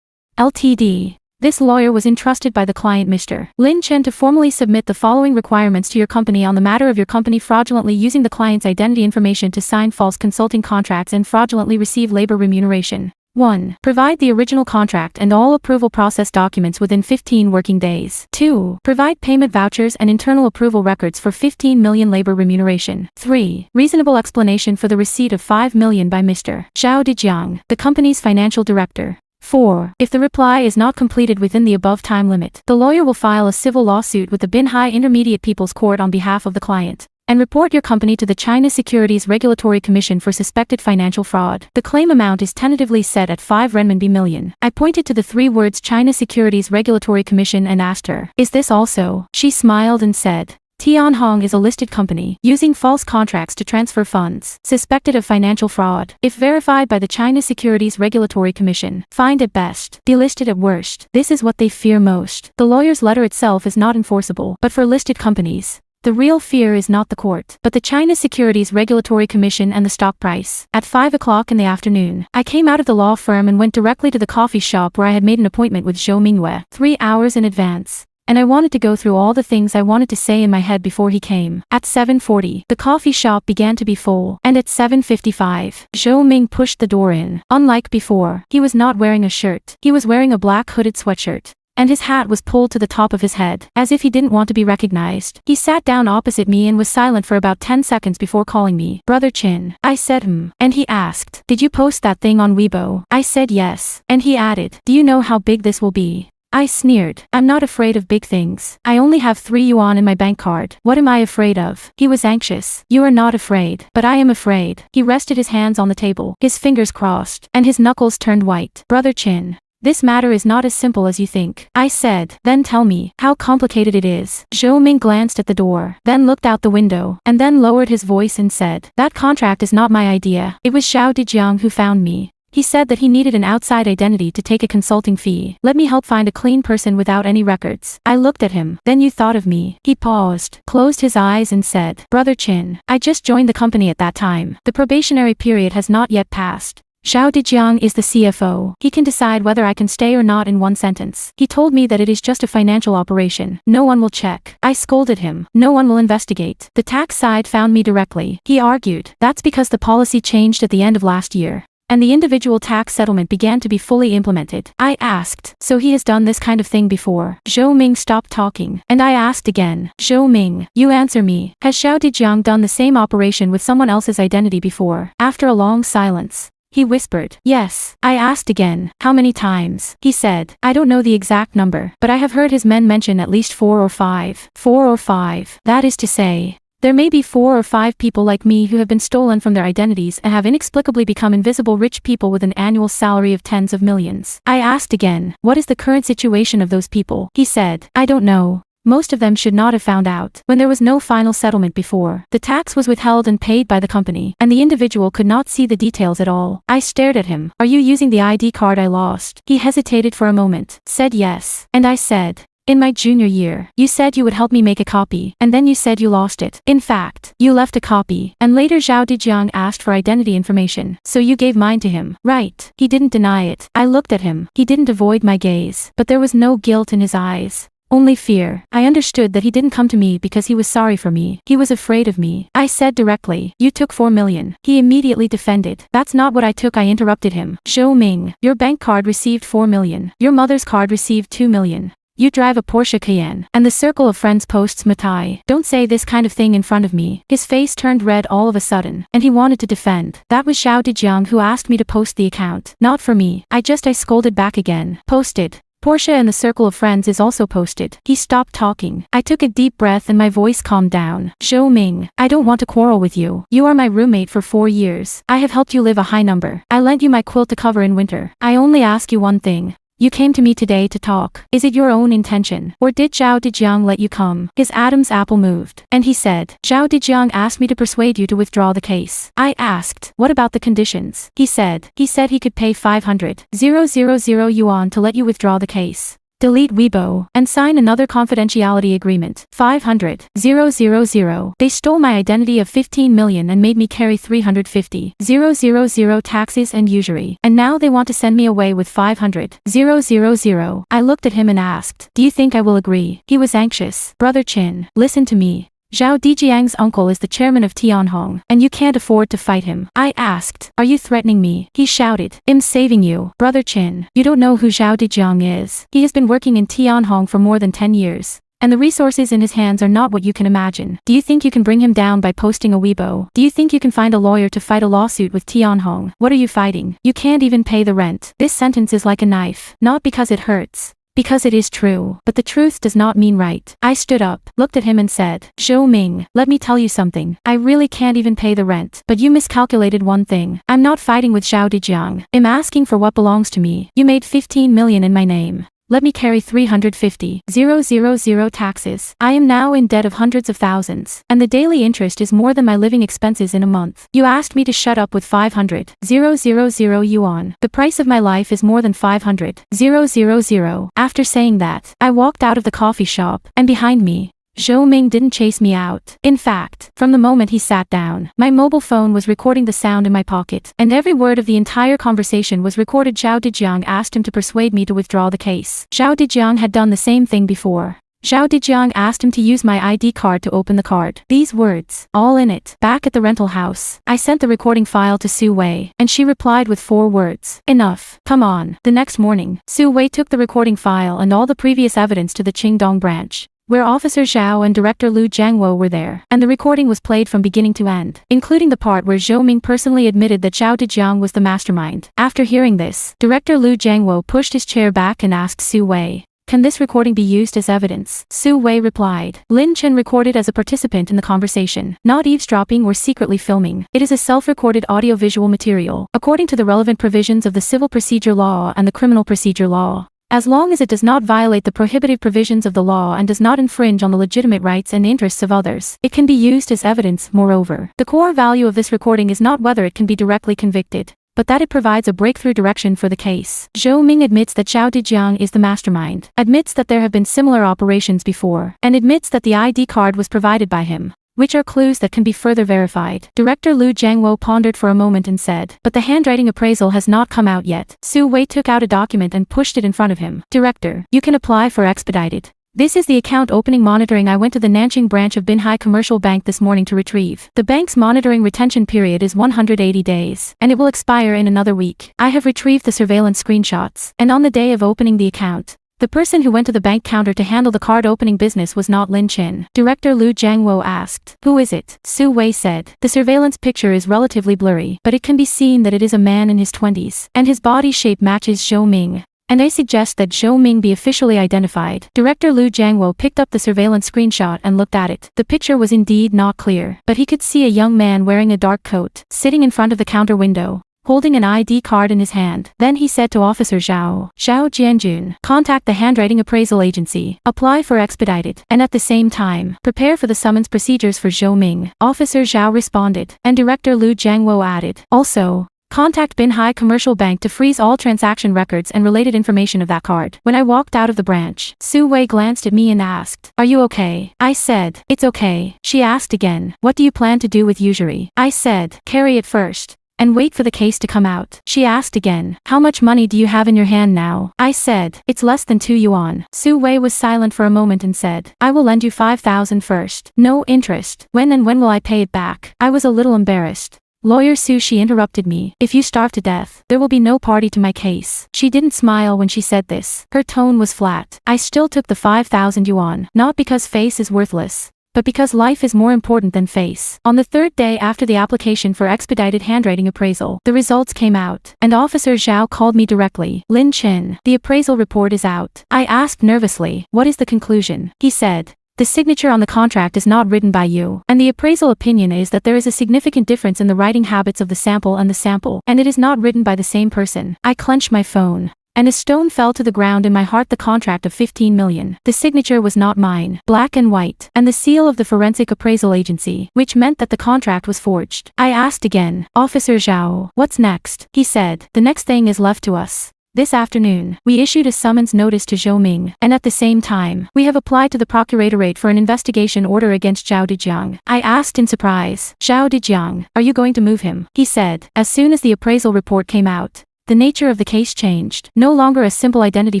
Speaker 1: Ltd. This lawyer was entrusted by the client Mr. Lin Chen to formally submit the following requirements to your company on the matter of your company fraudulently using the client's identity information to sign false consulting contracts and fraudulently receive labor remuneration. 1. Provide the original contract and all approval process documents within 15 working days. 2. Provide payment vouchers and internal approval records for 15 million labor remuneration. 3. Reasonable explanation for the receipt of 5 million by Mr. Zhao Dijiang, the company's financial director. 4. If the reply is not completed within the above time limit, the lawyer will file a civil lawsuit with the Binhai Intermediate People's Court on behalf of the client, and report your company to the China Securities Regulatory Commission for suspected financial fraud. The claim amount is tentatively set at 5 renminbi million. I pointed to the 3 words China Securities Regulatory Commission and asked her, is this also? She smiled and said, Tianhong is a listed company, using false contracts to transfer funds, suspected of financial fraud. If verified by the China Securities Regulatory Commission, fined at best, delisted at worst. This is what they fear most. The lawyer's letter itself is not enforceable, but for listed companies, the real fear is not the court, but the China Securities Regulatory Commission and the stock price. At 5 o'clock in the afternoon, I came out of the law firm and went directly to the coffee shop where I had made an appointment with Zhou Mingwei 3 hours in advance. and I wanted to go through all the things I wanted to say in my head before he came. At 7:40, the coffee shop began to be full, and at 7:55, Zhou Ming pushed the door in. Unlike before, he was not wearing a shirt. He was wearing a black hooded sweatshirt, and his hat was pulled to the top of his head, as if he didn't want to be recognized. He sat down opposite me and was silent for about 10 seconds before calling me, "Brother Chin." I said, And he asked, "Did you post that thing on Weibo?" I said yes. And he added, "Do you know how big this will be?" I sneered. "I'm not afraid of big things. I only have 3 yuan in my bank card. What am I afraid of?" He was anxious. "You are not afraid, but I am afraid." He rested his hands on the table, his fingers crossed, and his knuckles turned white. "Brother Chin, this matter is not as simple as you think," I said. "Then tell me how complicated it is." Zhou Ming glanced at the door, then looked out the window, and then lowered his voice and said, "That contract is not my idea. It was Xiao Dejiang who found me. He said that he needed an outside identity to take a consulting fee. Let me help find a clean person without any records." I looked at him. "Then you thought of me." He paused, closed his eyes and said, "Brother Chin, I just joined the company at that time. The probationary period has not yet passed. Xiao Dejiang is the CFO. He can decide whether I can stay or not in one sentence. He told me that it is just a financial operation. No one will check." I scolded him. "No one will investigate. The tax side found me directly." He argued, "That's because the policy changed at the end of last year, and the individual tax settlement began to be fully implemented." I asked, "So he has done this kind of thing before?" Zhou Ming stopped talking, and I asked again, "Zhou Ming, you answer me. Has Xiao Dejiang done the same operation with someone else's identity before?" After a long silence, he whispered, "Yes." I asked again, "How many times?" He said, "I don't know the exact number, but I have heard his men mention at least 4 or 5. 4 or 5. That is to say, there may be 4 or 5 people like me who have been stolen from their identities and have inexplicably become invisible rich people with an annual salary of tens of millions." I asked again, "What is the current situation of those people?" He said, "I don't know. Most of them should not have found out. When there was no final settlement before, the tax was withheld and paid by the company, and the individual could not see the details at all." I stared at him. "Are you using the ID card I lost?" He hesitated for a moment, said yes, and I said, "In my junior year, you said you would help me make a copy, and then you said you lost it. In fact, you left a copy, and later Zhao Dejiang asked for identity information, so you gave mine to him, right?" He didn't deny it. I looked at him. He didn't avoid my gaze, but there was no guilt in his eyes, only fear. I understood that he didn't come to me because he was sorry for me. He was afraid of me. I said directly, "You took 4 million. He immediately defended, "That's not what I took." I interrupted him. "Zhou Ming, your bank card received 4 million. Your mother's card received 2 million. You drive a Porsche Cayenne, and the circle of friends posts Matai. Don't say this kind of thing in front of me." His face turned red all of a sudden, and he wanted to defend. "That was Xiao Dejiang who asked me to post the account, not for me." I scolded back again. "Posted. Porsche and the circle of friends is also posted." He stopped talking. I took a deep breath and my voice calmed down. "Zhou Ming, I don't want to quarrel with you. You are my roommate for 4 years. I have helped you live a high number. I lent you my quilt to cover in winter. I only ask you one thing. You came to me today to talk. Is it your own intention, or did Zhao Dejiang let you come?" His Adam's apple moved, and he said, "Zhao Dejiang asked me to persuade you to withdraw the case." I asked, "What about the conditions?" He said he could pay 500,000 yuan to let you withdraw the case, delete Weibo, and sign another confidentiality agreement. 500,000. They stole my identity of 15 million and made me carry 350,000 taxes and usury, and now they want to send me away with 500,000. I looked at him and asked, "Do you think I will agree?" He was anxious. "Brother Chin, listen to me. Zhao Dejiang's uncle is the chairman of Tianhong, and you can't afford to fight him." I asked, "Are you threatening me?" He shouted, "I'm saving you." "Brother Chin, you don't know who Zhao Dejiang is. He has been working in Tianhong for more than 10 years. And the resources in his hands are not what you can imagine. Do you think you can bring him down by posting a Weibo? Do you think you can find a lawyer to fight a lawsuit with Tianhong? What are you fighting? You can't even pay the rent." This sentence is like a knife, not because it hurts, because it is true, but the truth does not mean right. I stood up, looked at him and said, "Zhou Ming, let me tell you something. I really can't even pay the rent, but you miscalculated one thing. I'm not fighting with Zhao Dejiang. I'm asking for what belongs to me. You made 15 million in my name. Let me carry 350,000 taxes. I am now in debt of hundreds of thousands, and the daily interest is more than my living expenses in a month. You asked me to shut up with 500,000 yuan. The price of my life is more than 500,000. After saying that, I walked out of the coffee shop, and behind me, Zhou Ming didn't chase me out. In fact, from the moment he sat down, my mobile phone was recording the sound in my pocket, and every word of the entire conversation was recorded. Zhao Dejiang asked him to persuade me to withdraw the case. Zhao Dejiang had done the same thing before. Zhao Dejiang asked him to use my ID card to open the card. These words, all in it, back at the rental house. I sent the recording file to Su Wei, and she replied with 4 words. Enough. Come on. The next morning, Su Wei took the recording file and all the previous evidence to the Qingdong branch, where Officer Zhao and Director Lu Jiangwo were there, and the recording was played from beginning to end, including the part where Zhou Ming personally admitted that Zhao Dejiang was the mastermind. After hearing this, Director Lu Jiangwo pushed his chair back and asked Su Wei, "Can this recording be used as evidence?" Su Wei replied, "Lin Chen recorded as a participant in the conversation, not eavesdropping or secretly filming. It is a self-recorded audio-visual material, according to the relevant provisions of the Civil Procedure Law and the Criminal Procedure Law. As long as it does not violate the prohibited provisions of the law and does not infringe on the legitimate rights and interests of others, it can be used as evidence. Moreover, the core value of this recording is not whether it can be directly convicted, but that it provides a breakthrough direction for the case." Zhou Ming admits that Zhao Dejiang is the mastermind, admits that there have been similar operations before, and admits that the ID card was provided by him, which are clues that can be further verified. Director Lu Jiangwo pondered for a moment and said, "But the handwriting appraisal has not come out yet." Su Wei took out a document and pushed it in front of him. "Director, you can apply for expedited. This is the account opening monitoring I went to the Nanjing branch of Binhai Commercial Bank this morning to retrieve. The bank's monitoring retention period is 180 days, and it will expire in another week. I have retrieved the surveillance screenshots, and on the day of opening the account, the person who went to the bank counter to handle the card opening business was not Lin Chen." Director Lu Jiangwo asked, "Who is it?" Su Wei said, "The surveillance picture is relatively blurry, but it can be seen that it is a man in his 20s, and his body shape matches Zhou Ming. And I suggest that Zhou Ming be officially identified." Director Lu Jiangwo picked up the surveillance screenshot and looked at it. The picture was indeed not clear, but he could see a young man wearing a dark coat, sitting in front of the counter window, holding an ID card in his hand. Then he said to Officer Zhao Jianjun, "Contact the handwriting appraisal agency, apply for expedited, and at the same time, prepare for the summons procedures for Zhou Ming." Officer Zhao responded, and Director Lu Jiangwo added, "Also, contact Binhai Commercial Bank to freeze all transaction records and related information of that card." When I walked out of the branch, Su Wei glanced at me and asked, "Are you okay?" I said, "It's okay." She asked again, "What do you plan to do with usury?" I said, "Carry it first, and wait for the case to come out." She asked again, "How much money do you have in your hand now?" I said, "It's less than 2 yuan." Su Wei was silent for a moment and said, "I will lend you 5,000 first. No interest. When will I pay it back?" I was a little embarrassed. "Lawyer Su," she interrupted me, "if you starve to death, there will be no party to my case." She didn't smile when she said this. Her tone was flat. I still took the 5,000 yuan, not because face is worthless, but because life is more important than face. On the 3rd day after the application for expedited handwriting appraisal, the results came out, and Officer Zhao called me directly. "Lin Chen, the appraisal report is out." I asked nervously, "What is the conclusion?" He said, "The signature on the contract is not written by you, and the appraisal opinion is that there is a significant difference in the writing habits of the sample, and it is not written by the same person." I clenched my phone, and a stone fell to the ground in my heart. The contract of 15 million. The signature was not mine, black and white, and the seal of the forensic appraisal agency, which meant that the contract was forged. I asked again, "Officer Zhao, what's next?" He said, "The next thing is left to us. This afternoon, we issued a summons notice to Zhou Ming, and at the same time, we have applied to the Procuratorate for an investigation order against Zhao Dejiang." I asked in surprise, "Zhao Dejiang, are you going to move him?" He said, "As soon as the appraisal report came out, the nature of the case changed. No longer a simple identity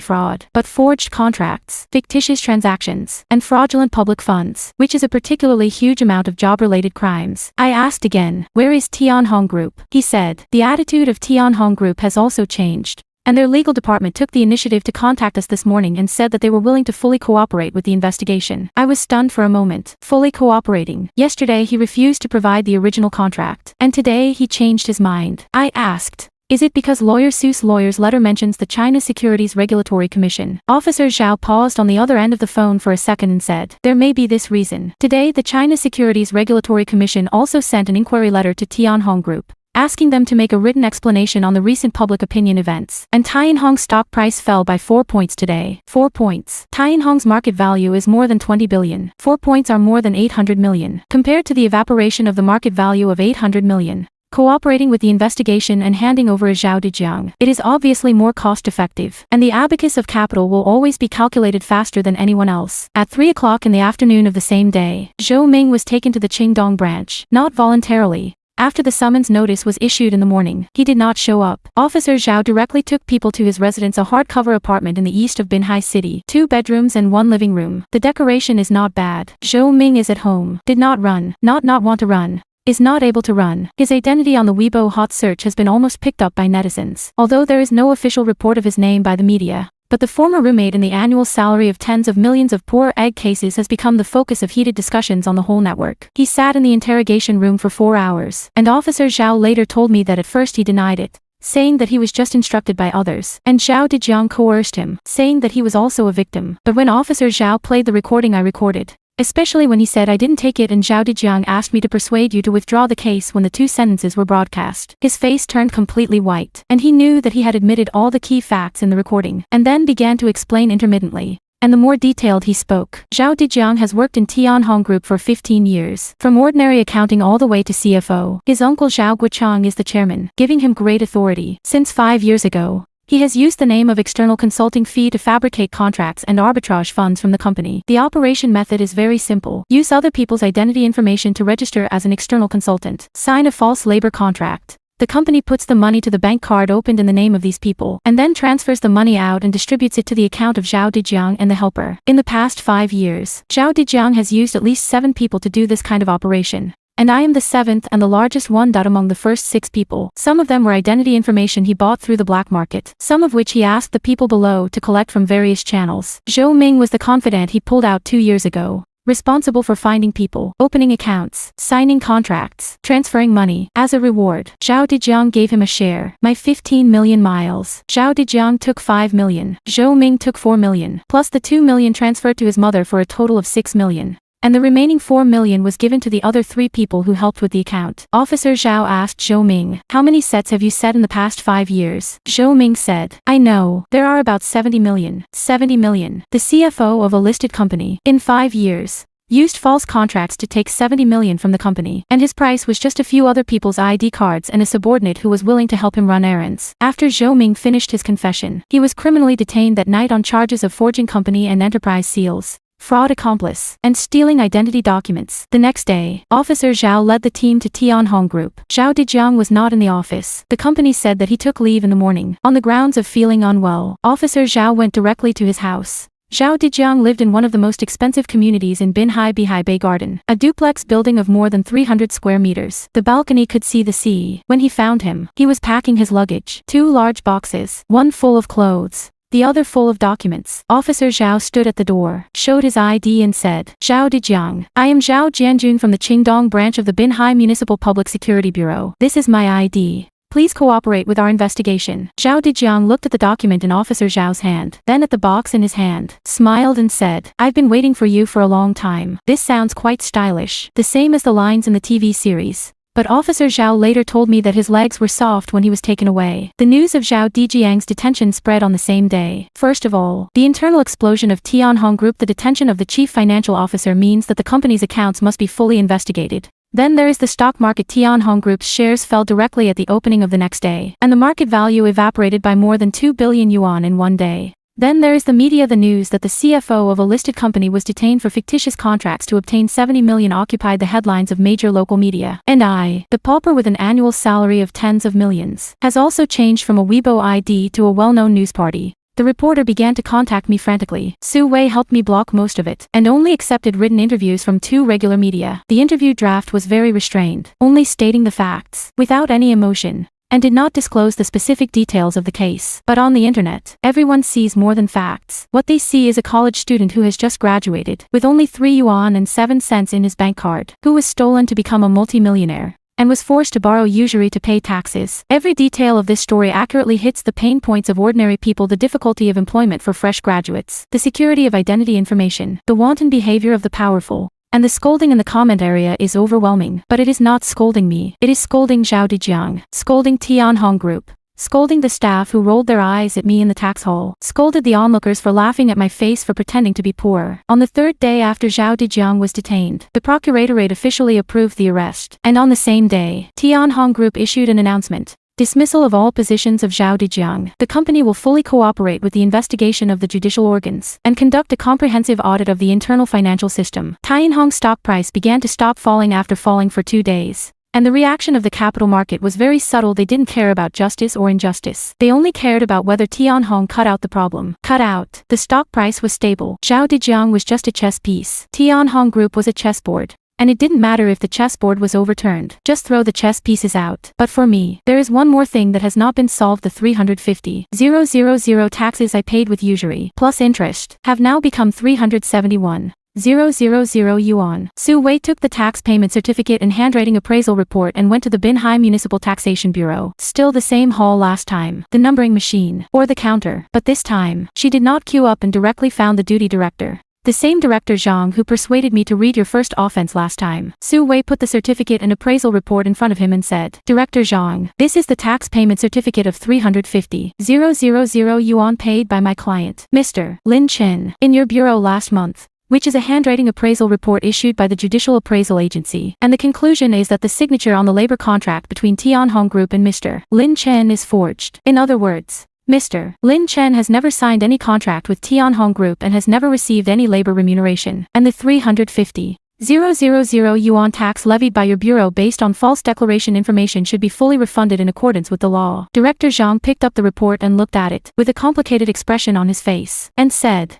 Speaker 1: fraud, but forged contracts, fictitious transactions, and fraudulent public funds, which is a particularly huge amount of job-related crimes." I asked again, "Where is Tianhong Group?" He said, "The attitude of Tianhong Group has also changed, and their legal department took the initiative to contact us this morning and said that they were willing to fully cooperate with the investigation." I was stunned for a moment. Fully cooperating. Yesterday he refused to provide the original contract, and today he changed his mind. I asked, "Is it because Lawyer Su's lawyer's letter mentions the China Securities Regulatory Commission?" Officer Zhao paused on the other end of the phone for a second and said, "There may be this reason. Today the China Securities Regulatory Commission also sent an inquiry letter to Tianhong Group, asking them to make a written explanation on the recent public opinion events, and Tianhong's stock price fell by 4 points today. 4 points. Tianhong's market value is more than 20 billion. 4 points are more than 800 million. Compared to the evaporation of the market value of 800 million. Cooperating with the investigation and handing over Zhao Dejiang, it is obviously more cost-effective, and the abacus of capital will always be calculated faster than anyone else." At 3 o'clock in the afternoon of the same day, Zhou Ming was taken to the Qingdong branch, not voluntarily, After the summons notice was issued in the morning, he did not show up. Officer Zhao directly took people to his residence, a hardcover apartment in the east of Binhai City. 2 bedrooms and 1 living room. The decoration is not bad. Zhou Ming is at home. Did not run. Not want to run. Is not able to run. His identity on the Weibo hot search has been almost picked up by netizens. Although there is no official report of his name by the media. But the former roommate and the annual salary of tens of millions of poor egg cases has become the focus of heated discussions on the whole network. He sat in the interrogation room for 4 hours, and Officer Zhao later told me that at first he denied it, saying that he was just instructed by others, and Zhao Dejiang coerced him, saying that he was also a victim. But when Officer Zhao played the recording I recorded, especially when he said I didn't take it and Zhao Dejiang asked me to persuade you to withdraw the case when the 2 sentences were broadcast. His face turned completely white, and he knew that he had admitted all the key facts in the recording, and then began to explain intermittently. And the more detailed he spoke. Zhao Dejiang has worked in Tianhong Group for 15 years, from ordinary accounting all the way to CFO. His uncle Zhao Guochang is the chairman, giving him great authority. Since 5 years ago, he has used the name of external consulting fee to fabricate contracts and arbitrage funds from the company. The operation method is very simple. Use other people's identity information to register as an external consultant. Sign a false labor contract. The company puts the money to the bank card opened in the name of these people, and then transfers the money out and distributes it to the account of Zhao Dejiang and the helper. In the past 5 years, Zhao Dejiang has used at least 7 people to do this kind of operation. And I am the 7th and the largest one among the first 6 people. Some of them were identity information he bought through the black market, some of which he asked the people below to collect from various channels. Zhou Ming was the confidant he pulled out 2 years ago, responsible for finding people, opening accounts, signing contracts, transferring money. As a reward, Zhao Dejiang gave him a share. My 15 million miles. Zhao Dejiang took 5 million. Zhou Ming took 4 million, plus the 2 million transferred to his mother for a total of 6 million. And the remaining 4 million was given to the other 3 people who helped with the account. Officer Zhao asked Zhou Ming, how many sets have you set in the past 5 years? Zhou Ming said, I know, there are about 70 million. 70 million. The CFO of a listed company, in 5 years, used false contracts to take 70 million from the company, and his price was just a few other people's ID cards and a subordinate who was willing to help him run errands. After Zhou Ming finished his confession, he was criminally detained that night on charges of forging company and enterprise seals, fraud accomplice, and stealing identity documents. The next day, Officer Zhao led the team to Tianhong Group. Zhao Dejiang was not in the office. The company said that he took leave in the morning. On the grounds of feeling unwell, Officer Zhao went directly to his house. Zhao Dejiang lived in one of the most expensive communities in Binhai Bihai Bay Garden, a duplex building of more than 300 square meters. The balcony could see the sea. When he found him, he was packing his luggage. 2 large boxes, one full of clothes, the other full of documents. Officer Zhao stood at the door, showed his ID and said, Zhao Dejiang, I am Zhao Jianjun from the Qingdong branch of the Binhai Municipal Public Security Bureau. This is my ID. Please cooperate with our investigation. Zhao Dejiang looked at the document in Officer Zhao's hand, then at the box in his hand, smiled and said, I've been waiting for you for a long time. This sounds quite stylish, the same as the lines in the TV series. But Officer Zhao later told me that his legs were soft when he was taken away. The news of Zhao Dejiang's detention spread on the same day. First of all, the internal explosion of Tianhong Group. The detention of the chief financial officer means that the company's accounts must be fully investigated. Then there is the stock market. Tianhong Group's shares fell directly at the opening of the next day, and the market value evaporated by more than 2 billion yuan in one day. Then there is the media. The news that the CFO of a listed company was detained for fictitious contracts to obtain 70 million occupied the headlines of major local media. And I, the pauper with an annual salary of tens of millions, has also changed from a Weibo ID to a well-known news party. The reporter began to contact me frantically. Su Wei helped me block most of it, and only accepted written interviews from 2 regular media. The interview draft was very restrained, only stating the facts, without any emotion, and did not disclose the specific details of the case. But on the internet, everyone sees more than facts. What they see is a college student who has just graduated, with only 3 yuan and 7 cents in his bank card, who was stolen to become a multi-millionaire, and was forced to borrow usury to pay taxes. Every detail of this story accurately hits the pain points of ordinary people: the difficulty of employment for fresh graduates, the security of identity information, the wanton behavior of the powerful, and the scolding in the comment area is overwhelming. But it is not scolding me, it is scolding Zhao Dejiang, scolding Tianhong Group, scolding the staff who rolled their eyes at me in the tax hall, scolded the onlookers for laughing at my face for pretending to be poor. On the 3rd day after Zhao Dejiang was detained, the procuratorate officially approved the arrest, and on the same day, Tianhong Group issued an announcement: dismissal of all positions of Zhao Dejiang. The company will fully cooperate with the investigation of the judicial organs, and conduct a comprehensive audit of the internal financial system. Tianhong stock price began to stop falling after falling for 2 days. And the reaction of the capital market was very subtle. They didn't care about justice or injustice. They only cared about whether Tianhong cut out the problem. Cut out. The stock price was stable. Zhao Dejiang was just a chess piece. Tianhong Group was a chessboard. And it didn't matter if the chessboard was overturned. Just throw the chess pieces out. But for me, there is one more thing that has not been solved. The 350,000 taxes I paid with usury plus interest have now become 371,000 yuan. Su Wei took the tax payment certificate and handwriting appraisal report and went to the Binhai Municipal Taxation Bureau. Still the same hall last time. The numbering machine. Or the counter. But this time, she did not queue up and directly found the duty director. The same director Zhang who persuaded me to read your first offense last time. Su Wei put the certificate and appraisal report in front of him and said, Director Zhang, this is the tax payment certificate of 350,000 yuan paid by my client, Mr. Lin Chen, in your bureau last month, which is a handwriting appraisal report issued by the Judicial Appraisal Agency. And the conclusion is that the signature on the labor contract between Tianhong Group and Mr. Lin Chen is forged. In other words, Mr. Lin Chen has never signed any contract with Tianhong Group and has never received any labor remuneration. And the 350,000 yuan tax levied by your bureau based on false declaration information should be fully refunded in accordance with the law. Director Zhang picked up the report and looked at it, with a complicated expression on his face, and said,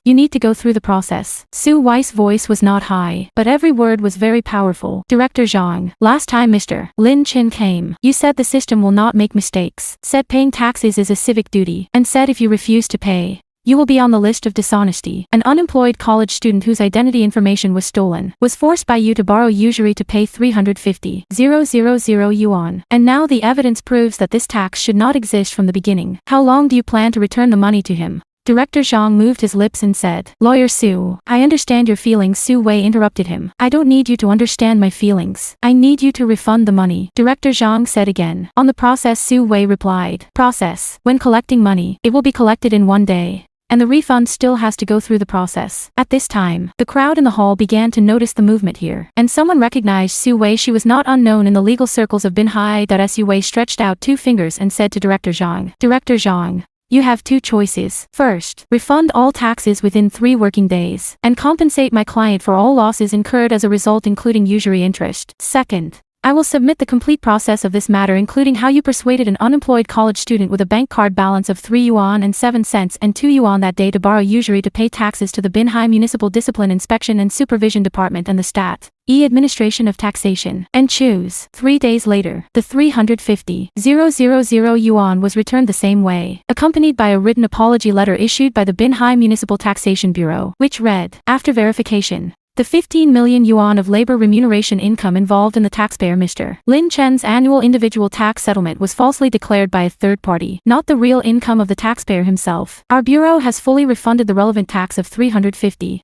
Speaker 1: you need to go through the process. Su Wei's voice was not high, but every word was very powerful. Director Zhang, last time Mr. Lin Chen came, you said the system will not make mistakes, said paying taxes is a civic duty, and said if you refuse to pay, you will be on the list of dishonesty. An unemployed college student whose identity information was stolen was forced by you to borrow usury to pay 350,000 yuan. And now the evidence proves that this tax should not exist from the beginning. How long do you plan to return the money to him? Director Zhang moved his lips and said, Lawyer Su, I understand your feelings. Su Wei interrupted him. I don't need you to understand my feelings. I need you to refund the money. Director Zhang said again. On the process, Su Wei replied. Process. When collecting money, it will be collected in 1 day. And the refund still has to go through the process. At this time, the crowd in the hall began to notice the movement here. And someone recognized Su Wei. She was not unknown in the legal circles of Binhai. Su Wei stretched out 2 fingers and said to Director Zhang, Director Zhang, you have 2 choices. First, refund all taxes within 3 working days, and compensate my client for all losses incurred as a result including usury interest. Second, I will submit the complete process of this matter including how you persuaded an unemployed college student with a bank card balance of 3 yuan and 7 cents and 2 yuan that day to borrow usury to pay taxes to the Binhai Municipal Discipline Inspection and Supervision Department and the Stat. Administration of Taxation, and choose. 3 days later, the 350,000 yuan was returned the same way, accompanied by a written apology letter issued by the Binhai Municipal Taxation Bureau, which read, after verification, the 15 million yuan of labor remuneration income involved in the taxpayer Mr. Lin Chen's annual individual tax settlement was falsely declared by a third party, not the real income of the taxpayer himself. Our bureau has fully refunded the relevant tax of 350,000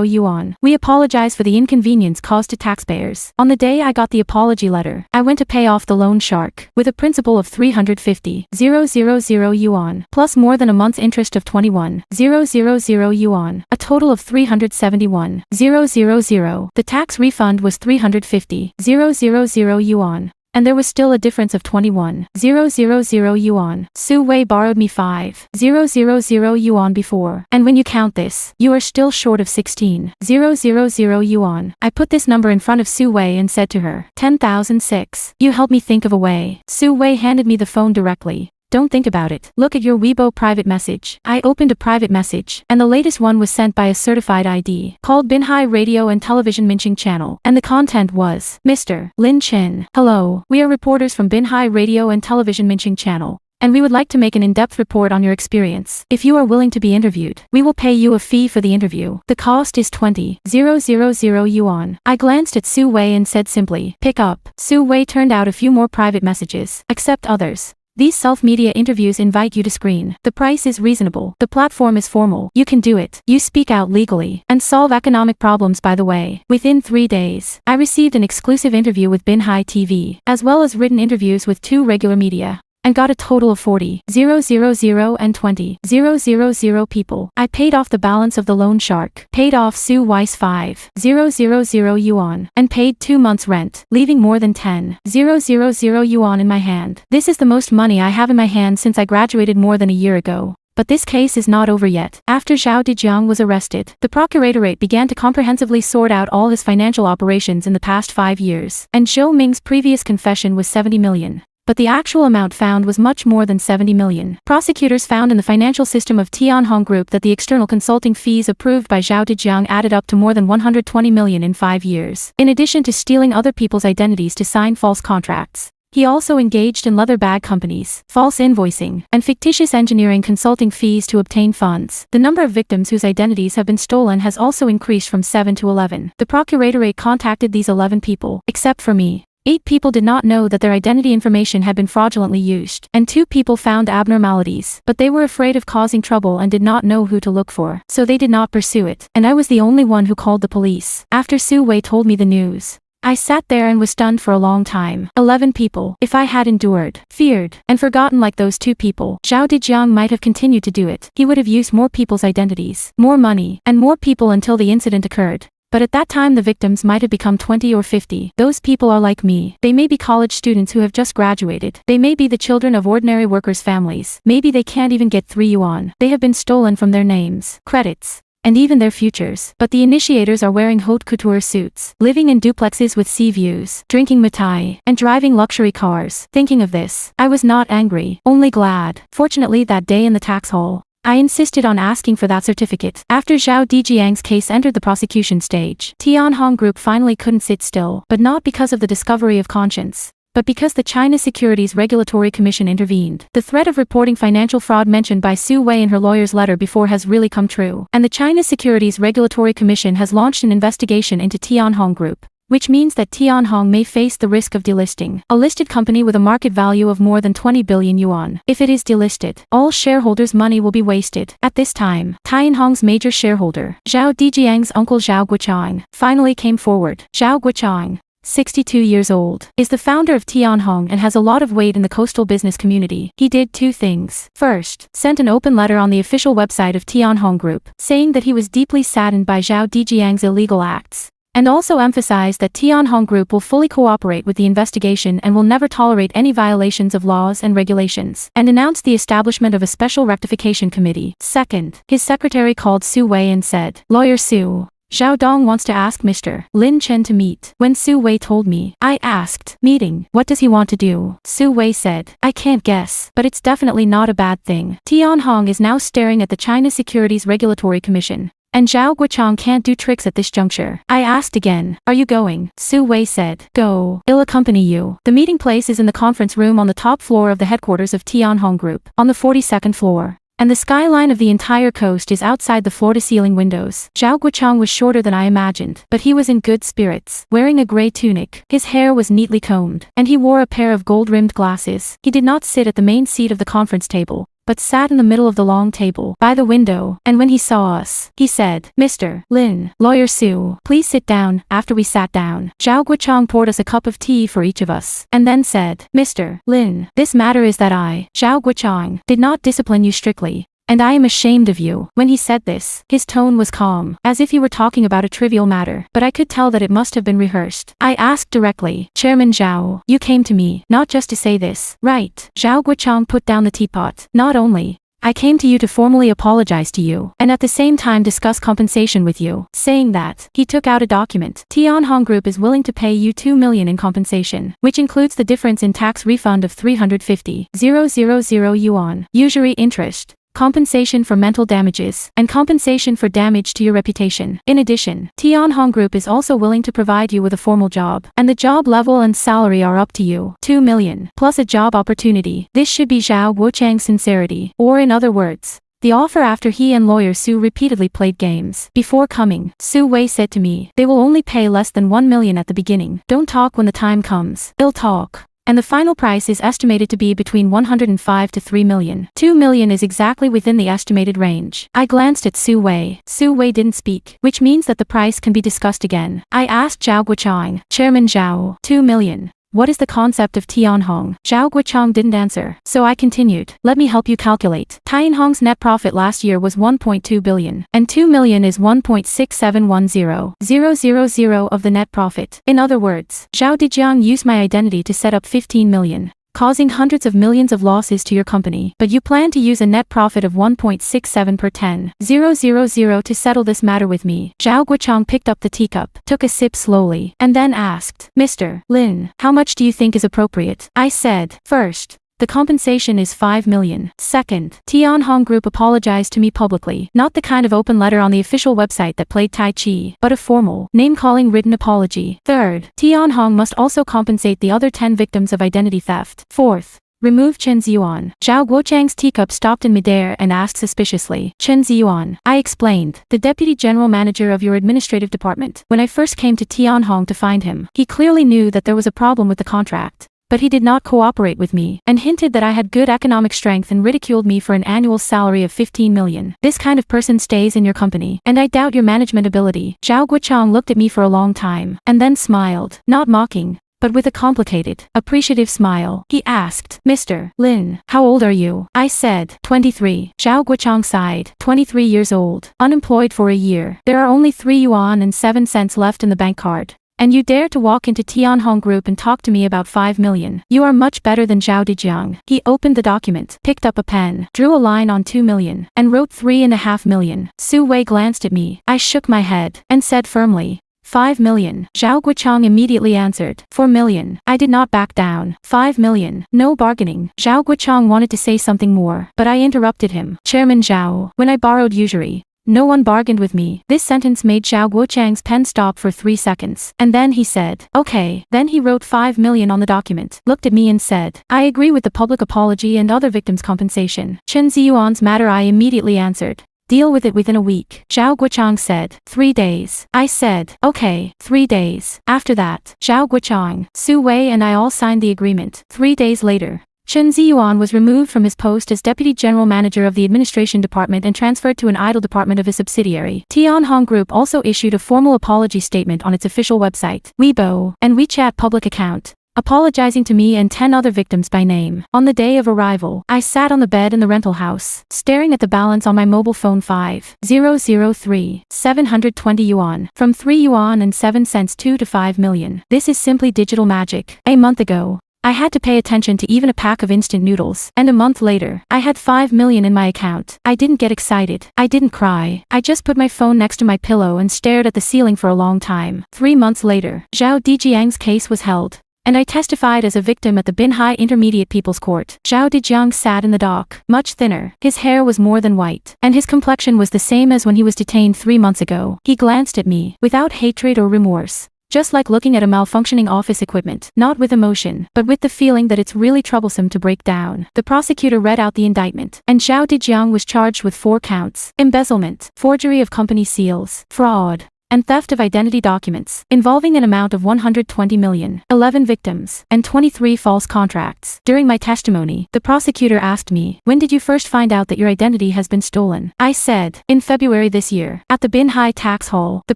Speaker 1: yuan. We apologize for the inconvenience caused to taxpayers. On the day I got the apology letter, I went to pay off the loan shark, with a principal of 350,000 yuan, plus more than a month's interest of 21,000 yuan, a total of 371,000. The tax refund was 350,000 yuan. And there was still a difference of 21,000 yuan. Su Wei borrowed me 5,000 yuan before. And when you count this, you are still short of 16,000 yuan. I put this number in front of Su Wei and said to her, 10,006. You help me think of a way. Su Wei handed me the phone directly. Don't think about it. Look at your Weibo private message. I opened a private message, and the latest one was sent by a certified ID, called Binhai Radio and Television Minching Channel, and the content was, Mr. Lin Chen. Hello, we are reporters from Binhai Radio and Television Minching Channel, and we would like to make an in-depth report on your experience. If you are willing to be interviewed, we will pay you a fee for the interview. The cost is 20,000 yuan. I glanced at Su Wei and said simply, pick up. Su Wei turned out a few more private messages. Accept others. These self-media interviews invite you to screen. The price is reasonable. The platform is formal. You can do it. You speak out legally and solve economic problems. By the way, within 3 days, I received an exclusive interview with Binhai TV, as well as written interviews with 2 regular media, and got a total of 40,000 and 20,000 people. I paid off the balance of the loan shark, paid off Su Wei's 5,000 yuan, and paid 2 months' rent, leaving more than 10,000 yuan in my hand. This is the most money I have in my hand since I graduated more than a year ago. But this case is not over yet. After Zhao Dejiang was arrested, the procuratorate began to comprehensively sort out all his financial operations in the past 5 years, and Zhou Ming's previous confession was 70 million. But the actual amount found was much more than 70 million. Prosecutors found in the financial system of Tianhong Group that the external consulting fees approved by Zhao Dejiang added up to more than 120 million in 5 years. In addition to stealing other people's identities to sign false contracts, he also engaged in leather bag companies, false invoicing, and fictitious engineering consulting fees to obtain funds. The number of victims whose identities have been stolen has also increased from 7 to 11. The procuratorate contacted these 11 people, except for me. 8 people did not know that their identity information had been fraudulently used, and 2 people found abnormalities, but they were afraid of causing trouble and did not know who to look for, so they did not pursue it, and I was the only one who called the police. After Su Wei told me the news, I sat there and was stunned for a long time. 11 people. If I had endured, feared, and forgotten like those 2 people, Zhao Dejiang might have continued to do it. He would have used more people's identities, more money, and more people until the incident occurred. But at that time the victims might have become 20 or 50. Those people are like me. They may be college students who have just graduated. They may be the children of ordinary workers' families. Maybe they can't even get 3 yuan. They have been stolen from their names, credits, and even their futures. But the initiators are wearing haute couture suits, living in duplexes with sea views, drinking mitai, and driving luxury cars. Thinking of this, I was not angry, only glad. Fortunately that day in the tax hall, I insisted on asking for that certificate. After Zhao Dejiang's case entered the prosecution stage, Tianhong Group finally couldn't sit still, but not because of the discovery of conscience, but because the China Securities Regulatory Commission intervened. The threat of reporting financial fraud mentioned by Su Wei in her lawyer's letter before has really come true, and the China Securities Regulatory Commission has launched an investigation into Tianhong Group, which means that Tianhong may face the risk of delisting, a listed company with a market value of more than 20 billion yuan. If it is delisted, all shareholders' money will be wasted. At this time, Tianhong's major shareholder, Zhao Dejiang's uncle Zhao Guochang, finally came forward. Zhao Guochang, 62 years old, is the founder of Tianhong and has a lot of weight in the coastal business community. He did 2 things. First, sent an open letter on the official website of Tianhong Group, saying that he was deeply saddened by Zhao Dejiang's illegal acts, and also emphasized that Tianhong Group will fully cooperate with the investigation and will never tolerate any violations of laws and regulations, and announced the establishment of a special rectification committee. Second, his secretary called Su Wei and said, "Lawyer Su, Zhao Dong wants to ask Mr. Lin Chen to meet." When Su Wei told me, I asked, "Meeting, what does he want to do?" Su Wei said, "I can't guess, but it's definitely not a bad thing." Tianhong is now staring at the China Securities Regulatory Commission, and Zhao Guochang can't do tricks at this juncture. I asked again, "Are you going?" Su Wei said, "Go. I'll accompany you." The meeting place is in the conference room on the top floor of the headquarters of Tianhong Group, on the 42nd floor, and the skyline of the entire coast is outside the floor-to-ceiling windows. Zhao Guochang was shorter than I imagined, but he was in good spirits, wearing a gray tunic. His hair was neatly combed, and he wore a pair of gold-rimmed glasses. He did not sit at the main seat of the conference table, but sat in the middle of the long table, by the window, and when he saw us, he said, "Mr. Lin, Lawyer Su, please sit down." After we sat down, Zhao Guochang poured us a cup of tea for each of us, and then said, "Mr. Lin, this matter is that I, Zhao Guochang, did not discipline you strictly, and I am ashamed of you." When he said this, his tone was calm, as if he were talking about a trivial matter, but I could tell that it must have been rehearsed. I asked directly, "Chairman Zhao, you came to me, not just to say this, right?" Zhao Guochang put down the teapot. "Not only. I came to you to formally apologize to you, and at the same time discuss compensation with you." Saying that, he took out a document. Tianhong Group is willing to pay you 2 million in compensation, which includes the difference in tax refund of 350,000 yuan, usury interest, compensation for mental damages, and compensation for damage to your reputation. In addition, Tianhong Group is also willing to provide you with a formal job, and the job level and salary are up to you. 2 million, plus a job opportunity. This should be Zhao Guochang's sincerity, or in other words, the offer after he and Lawyer Su repeatedly played games. Before coming, Su Wei said to me, "They will only pay less than 1 million at the beginning. Don't talk when the time comes. They'll talk. And the final price is estimated to be between 105 to 3 million. 2 million is exactly within the estimated range." I glanced at Su Wei. Su Wei didn't speak, which means that the price can be discussed again. I asked Zhao Guochang, "Chairman Zhao, 2 million. What is the concept of Tianhong?" Zhao Guochang didn't answer, so I continued. "Let me help you calculate. Tianhong's net profit last year was 1.2 billion, and 2 million is 1.6710000 of the net profit. In other words, Zhao Dejiang used my identity to set up 15 million. causing hundreds of millions of losses to your company. But you plan to use a net profit of 1.67 per 10,000 to settle this matter with me. Zhao Guochang picked up the teacup, took a sip slowly, and then asked, Mr. Lin, how much do you think is appropriate? I said, first, the compensation is 5 million. Second, Tianhong Group apologized to me publicly. Not the kind of open letter on the official website that played Tai Chi, but a formal, name-calling written apology. Third, Tianhong must also compensate the other 10 victims of identity theft. Fourth, remove Chen Ziyuan. Zhao Guochang's teacup stopped in midair and asked suspiciously, Chen Ziyuan. I explained, the deputy general manager of your administrative department. When I first came to Tianhong to find him, he clearly knew that there was a problem with the contract. But he did not cooperate with me, and hinted that I had good economic strength and ridiculed me for an annual salary of 15 million. This kind of person stays in your company, and I doubt your management ability. Zhao Guochang looked at me for a long time, and then smiled, not mocking, but with a complicated, appreciative smile. He asked, Mr. Lin, how old are you? I said, 23. Zhao Guochang sighed, 23 years old, unemployed for a year. There are only 3 yuan and 7 cents left in the bank card. And you dare to walk into Tianhong Group and talk to me about 5 million. You are much better than Zhao Dijiang. He opened the document, picked up a pen, drew a line on 2 million, and wrote 3.5 million. Su Wei glanced at me. I shook my head, and said firmly, 5 million. Zhao Guochang immediately answered, 4 million. I did not back down. 5 million. No bargaining. Zhao Guochang wanted to say something more, but I interrupted him. Chairman Zhao, when I borrowed usury, no one bargained with me. This sentence made Zhao Guochang's pen stop for 3 seconds. And then he said, okay. Then he wrote 5 million on the document, looked at me and said, I agree with the public apology and other victims' compensation. Chen Ziyuan's matter I immediately answered. Deal with it within a week. Zhao Guochang said, 3 days. I said, okay, 3 days. After that, Zhao Guochang, Su Wei and I all signed the agreement. 3 days later, Chen Ziyuan was removed from his post as deputy general manager of the administration department and transferred to an idle department of his subsidiary. Tianhong Group also issued a formal apology statement on its official website, Weibo, and WeChat public account, apologizing to me and 10 other victims by name. On the day of arrival, I sat on the bed in the rental house, staring at the balance on my mobile phone 5003, 720 yuan, from 3 yuan and 7 cents 2 to 5 million. This is simply digital magic. A month ago, I had to pay attention to even a pack of instant noodles, and a month later, I had 5 million in my account. I didn't get excited. I didn't cry. I just put my phone next to my pillow and stared at the ceiling for a long time. 3 months later, Zhao Dijiang's case was held, and I testified as a victim at the Binhai Intermediate People's Court. Zhao Dijiang sat in the dock, much thinner. His hair was more than white, and his complexion was the same as when he was detained 3 months ago. He glanced at me, without hatred or remorse. Just like looking at a malfunctioning office equipment, not with emotion, but with the feeling that it's really troublesome to break down. The prosecutor read out the indictment, and Zhao Dijiang was charged with 4 counts: embezzlement, forgery of company seals, fraud, and theft of identity documents, involving an amount of 120 million, 11 victims, and 23 false contracts. During my testimony, the prosecutor asked me, when did you first find out that your identity has been stolen? I said, in February this year, at the Binhai tax hall. The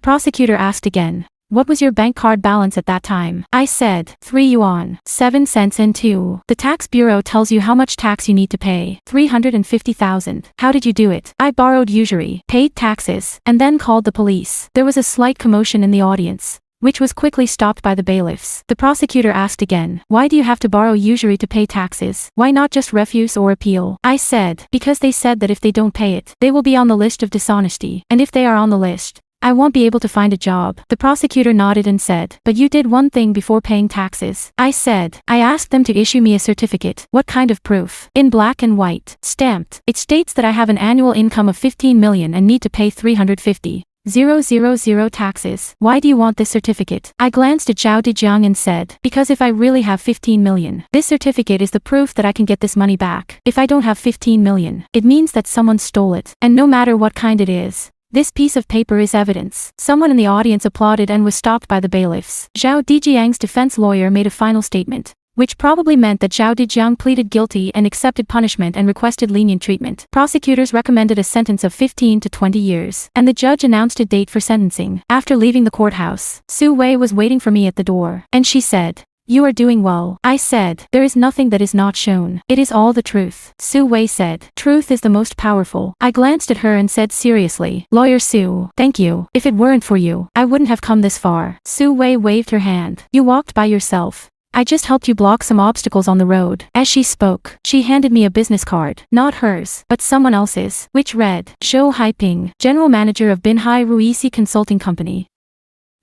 Speaker 1: prosecutor asked again, what was your bank card balance at that time? I said, 3 yuan, 7 cents and 2. The tax bureau tells you how much tax you need to pay, 350,000. How did you do it? I borrowed usury, paid taxes, and then called the police. There was a slight commotion in the audience, which was quickly stopped by the bailiffs. The prosecutor asked again, why do you have to borrow usury to pay taxes? Why not just refuse or appeal? I said, because they said that if they don't pay it, they will be on the list of dishonesty, and if they are on the list, I won't be able to find a job. The prosecutor nodded and said, but you did one thing before paying taxes. I said, I asked them to issue me a certificate. What kind of proof? In black and white, stamped. It states that I have an annual income of 15 million and need to pay 350,000 taxes. Why do you want this certificate? I glanced at Zhao Dijiang and said, because if I really have 15 million, this certificate is the proof that I can get this money back. If I don't have 15 million, it means that someone stole it. And no matter what kind it is, this piece of paper is evidence. Someone in the audience applauded and was stopped by the bailiffs. Zhao Dijiang's defense lawyer made a final statement, which probably meant that Zhao Dijiang pleaded guilty and accepted punishment and requested lenient treatment. Prosecutors recommended a sentence of 15 to 20 years, and the judge announced a date for sentencing. After leaving the courthouse, Su Wei was waiting for me at the door, and she said, you are doing well. I said, there is nothing that is not shown. It is all the truth. Su Wei said, truth is the most powerful. I glanced at her and said seriously, Lawyer Su, thank you. If it weren't for you, I wouldn't have come this far. Su Wei waved her hand. You walked by yourself. I just helped you block some obstacles on the road. As she spoke, she handed me a business card, not hers, but someone else's, which read, Zhou Haiping, General Manager of Manhwa Recap Consulting Company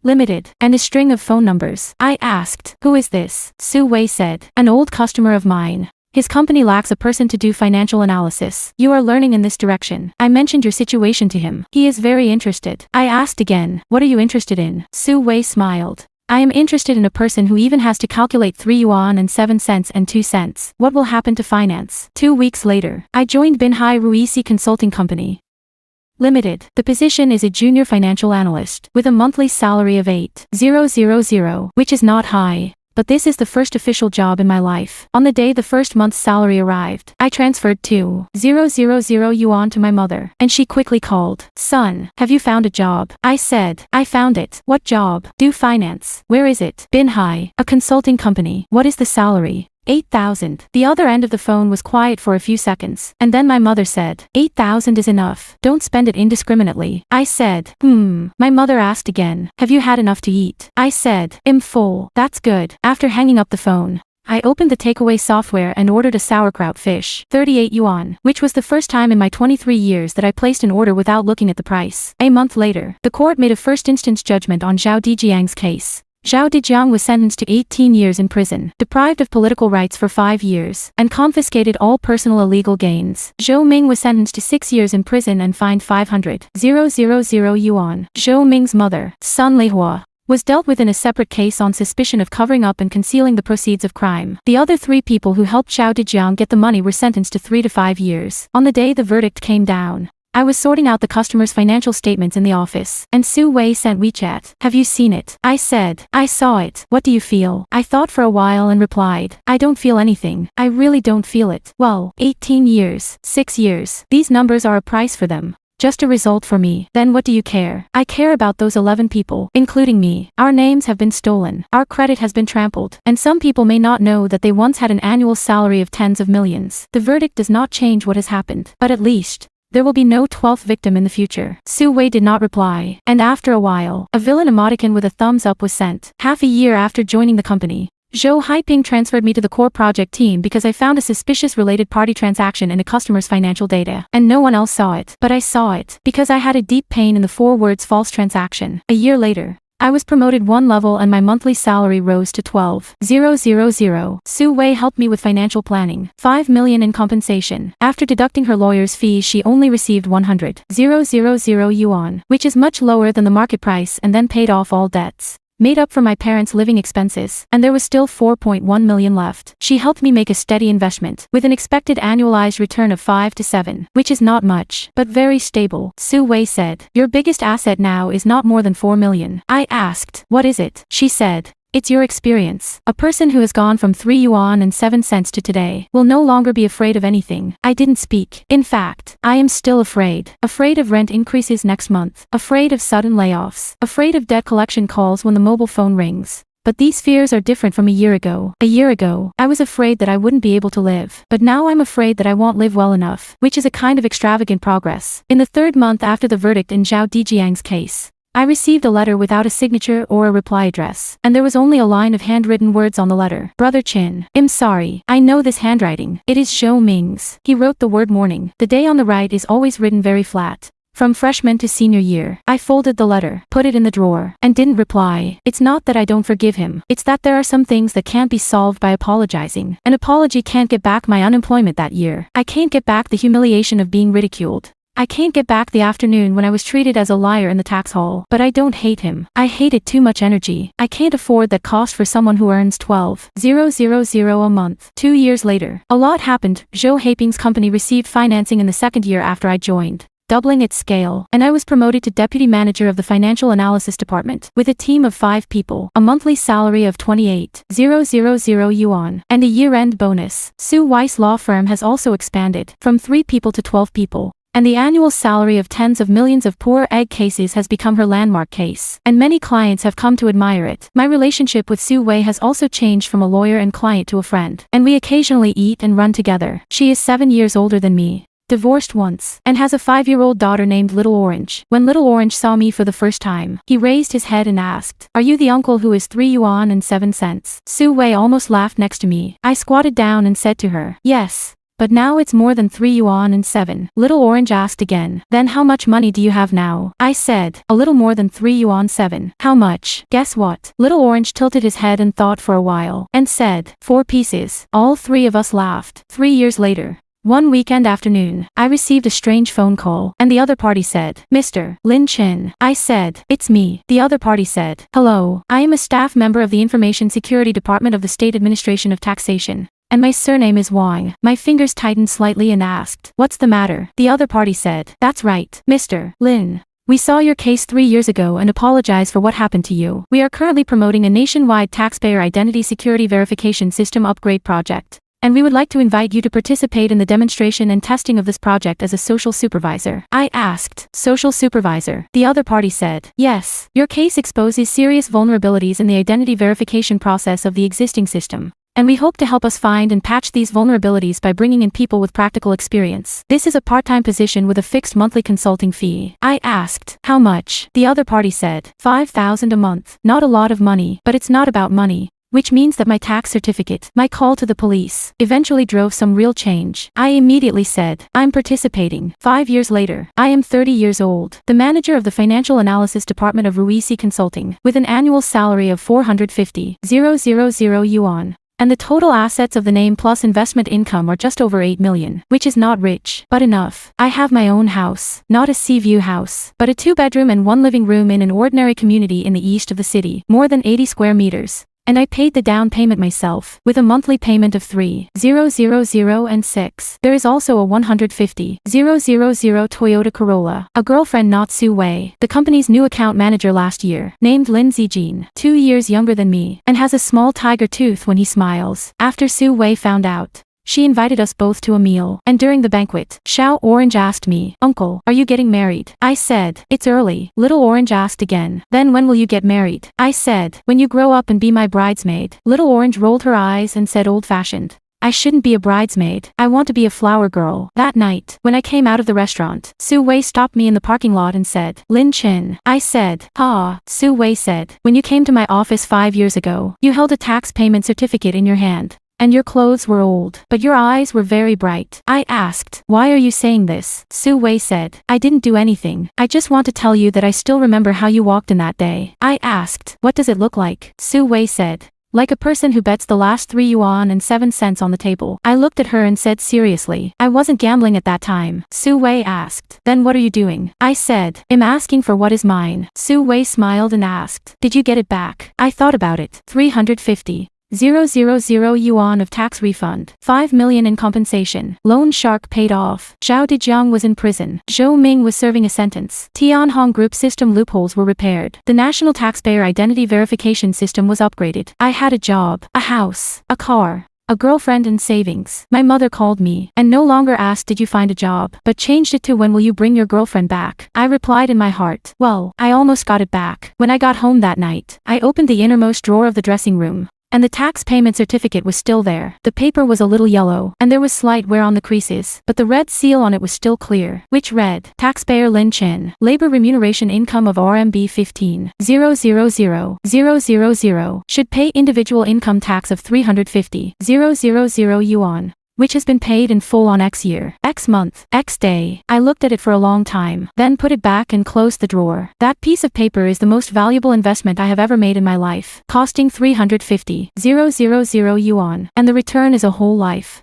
Speaker 1: Limited, and a string of phone numbers. I asked, who is this? Su Wei said, an old customer of mine. His company lacks a person to do financial analysis. You are learning in this direction. I mentioned your situation to him. He is very interested. I asked again, what are you interested in? Su Wei smiled. I am interested in a person who even has to calculate 3 yuan and 7 cents and 2 cents. What will happen to finance? 2 weeks later, I joined Manhwa Recap Consulting Company Limited. The position is a junior financial analyst, with a monthly salary of 8,000, which is not high. But this is the first official job in my life. On the day the first month's salary arrived, I transferred 2,000 yuan to my mother, and she quickly called, Son, have you found a job? I said, I found it. What job? Do finance. Where is it? Binhai, a consulting company. What is the salary? 8,000. The other end of the phone was quiet for a few seconds, and then my mother said, 8,000 is enough. Don't spend it indiscriminately. I said, My mother asked again, have you had enough to eat? I said, I'm full. That's good. After hanging up the phone, I opened the takeaway software and ordered a sauerkraut fish, 38 yuan, which was the first time in my 23 years that I placed an order without looking at the price. A month later, the court made a first instance judgment on Zhao Dijiang's case. Zhao Dijiang was sentenced to 18 years in prison, deprived of political rights for 5 years, and confiscated all personal illegal gains. Zhou Ming was sentenced to 6 years in prison and fined 500,000 yuan. Zhou Ming's mother, Sun Leihua, was dealt with in a separate case on suspicion of covering up and concealing the proceeds of crime. The other 3 people who helped Zhao Dijiang get the money were sentenced to 3 to 5 years. On the day the verdict came down, I was sorting out the customer's financial statements in the office, and Su Wei sent WeChat. Have you seen it? I said, I saw it. What do you feel? I thought for a while and replied, I don't feel anything. I really don't feel it. Well, 18 years, 6 years. These numbers are a price for them. Just a result for me. Then what do you care? I care about those 11 people, including me. Our names have been stolen. Our credit has been trampled. And some people may not know that they once had an annual salary of tens of millions. The verdict does not change what has happened. But at least, there will be no 12th victim in the future. Su Wei did not reply, and after a while, a villain emoticon with a thumbs up was sent. Half a year after joining the company, Zhou Haiping transferred me to the core project team because I found a suspicious related party transaction in a customer's financial data, and no one else saw it. But I saw it, because I had a deep pain in the 4 words false transaction. A year later, I was promoted 1 level and my monthly salary rose to 12,000. Su Wei helped me with financial planning, 5 million in compensation. After deducting her lawyer's fees, she only received 100,000 yuan, which is much lower than the market price, and then paid off all debts, made up for my parents' living expenses, and there was still 4.1 million left. She helped me make a steady investment, with an expected annualized return of 5 to 7, which is not much, but very stable. Su Wei said, your biggest asset now is not more than 4 million. I asked, what is it? She said, it's your experience. A person who has gone from 3 yuan and 7 cents to today will no longer be afraid of anything. I didn't speak. In fact, I am still afraid. Afraid of rent increases next month. Afraid of sudden layoffs. Afraid of debt collection calls when the mobile phone rings. But these fears are different from a year ago. A year ago, I was afraid that I wouldn't be able to live. But now I'm afraid that I won't live well enough, which is a kind of extravagant progress. In the 3rd month after the verdict in Zhao Dijiang's case, I received a letter without a signature or a reply address, and there was only a line of handwritten words on the letter. Brother Chin, I'm sorry. I know this handwriting. It is Zhou Ming's. He wrote the word morning. The day on the right is always written very flat. From freshman to senior year. I folded the letter, put it in the drawer, and didn't reply. It's not that I don't forgive him. It's that there are some things that can't be solved by apologizing. An apology can't get back my unemployment that year. I can't get back the humiliation of being ridiculed. I can't get back the afternoon when I was treated as a liar in the tax hall. But I don't hate him. I hated too much energy. I can't afford that cost for someone who earns 12,000 a month. 2 years later, a lot happened. Zhou Haiping's company received financing in the 2nd year after I joined, doubling its scale, and I was promoted to deputy manager of the financial analysis department, with a team of 5 people, a monthly salary of 28,000 yuan, and a year-end bonus. Su Weiss law firm has also expanded, from 3 people to 12 people. And the annual salary of tens of millions of poor egg cases has become her landmark case, and many clients have come to admire it. My relationship with Su Wei has also changed from a lawyer and client to a friend, and we occasionally eat and run together. She is 7 years older than me, divorced once, and has a 5-year-old daughter named Little Orange. When Little Orange saw me for the first time, he raised his head and asked, "Are you the uncle who is 3 yuan and 7 cents?" Su Wei almost laughed next to me. I squatted down and said to her, "Yes. But now it's more than 3 yuan and 7. Little Orange asked again, "Then how much money do you have now?" I said, "A little more than 3 yuan 7. How much?" Guess what? Little Orange tilted his head and thought for a while, and said, 4 pieces. All 3 of us laughed. 3 years later. One weekend afternoon, I received a strange phone call, and the other party said, "Mr. Lin Chin." I said, "It's me." The other party said, "Hello, I am a staff member of the Information Security Department of the State Administration of Taxation. And my surname is Wang." My fingers tightened slightly and asked, "What's the matter?" The other party said, "That's right, Mr. Lin. We saw your case 3 years ago and apologize for what happened to you. We are currently promoting a nationwide taxpayer identity security verification system upgrade project. And we would like to invite you to participate in the demonstration and testing of this project as a social supervisor." I asked, "Social supervisor?" The other party said, "Yes. Your case exposes serious vulnerabilities in the identity verification process of the existing system. And we hope to help us find and patch these vulnerabilities by bringing in people with practical experience. This is a part-time position with a fixed monthly consulting fee." I asked, "How much?" The other party said, 5,000 a month. Not a lot of money, but it's not about money. Which means that my tax certificate, my call to the police, eventually drove some real change. I immediately said, "I'm participating." 5 years later, I am 30 years old, the manager of the Financial Analysis Department of Ruisi Consulting, with an annual salary of 450,000 yuan. And the total assets of the name plus investment income are just over 8 million, which is not rich, but enough. I have my own house, not a sea view house, but a 2-bedroom and 1 living room in an ordinary community in the east of the city, more than 80 square meters. And I paid the down payment myself, with a monthly payment of 3,000 and 6. There is also a 150,000 Toyota Corolla. A girlfriend, not Su Wei, the company's new account manager last year, named Lin Zijin, 2 years younger than me, and has a small tiger tooth when he smiles. After Su Wei found out, she invited us both to a meal, and during the banquet, Xiao Orange asked me, "Uncle, are you getting married?" I said, "It's early." Little Orange asked again, "Then when will you get married?" I said, "When you grow up and be my bridesmaid." Little Orange rolled her eyes and said, "Old-fashioned. I shouldn't be a bridesmaid. I want to be a flower girl." That night, when I came out of the restaurant, Su Wei stopped me in the parking lot and said, "Lin Chin." I said, "Ha." Su Wei said, "When you came to my office 5 years ago, you held a tax payment certificate in your hand. And your clothes were old, but your eyes were very bright." I asked, "Why are you saying this?" Su Wei said, "I didn't do anything. I just want to tell you that I still remember how you walked in that day." I asked, "What does it look like?" Su Wei said, "Like a person who bets the last 3 yuan and 7 cents on the table." I looked at her and said seriously, "I wasn't gambling at that time." Su Wei asked, "Then what are you doing?" I said, "I'm asking for what is mine." Su Wei smiled and asked, "Did you get it back?" I thought about it. 350,000 yuan of tax refund, 5 million in compensation. Loan shark paid off. Zhao Dejiang was in prison. Zhou Ming was serving a sentence. Tianhong Group system loopholes were repaired. The national taxpayer identity verification system was upgraded. I had a job, a house, a car, a girlfriend and savings. My mother called me, and no longer asked, "Did you find a job?" but changed it to, "When will you bring your girlfriend back?" I replied in my heart, "Well, I almost got it back." When I got home that night, I opened the innermost drawer of the dressing room. And the tax payment certificate was still there. The paper was a little yellow, and there was slight wear on the creases, but the red seal on it was still clear, which read, "Taxpayer Lin Chin, labor remuneration income of RMB 15,000,000, should pay individual income tax of 350,000 yuan. Which has been paid in full on X year, X month, X day." I looked at it for a long time, then put it back and closed the drawer. That piece of paper is the most valuable investment I have ever made in my life, costing 350,000 yuan, and the return is a whole life.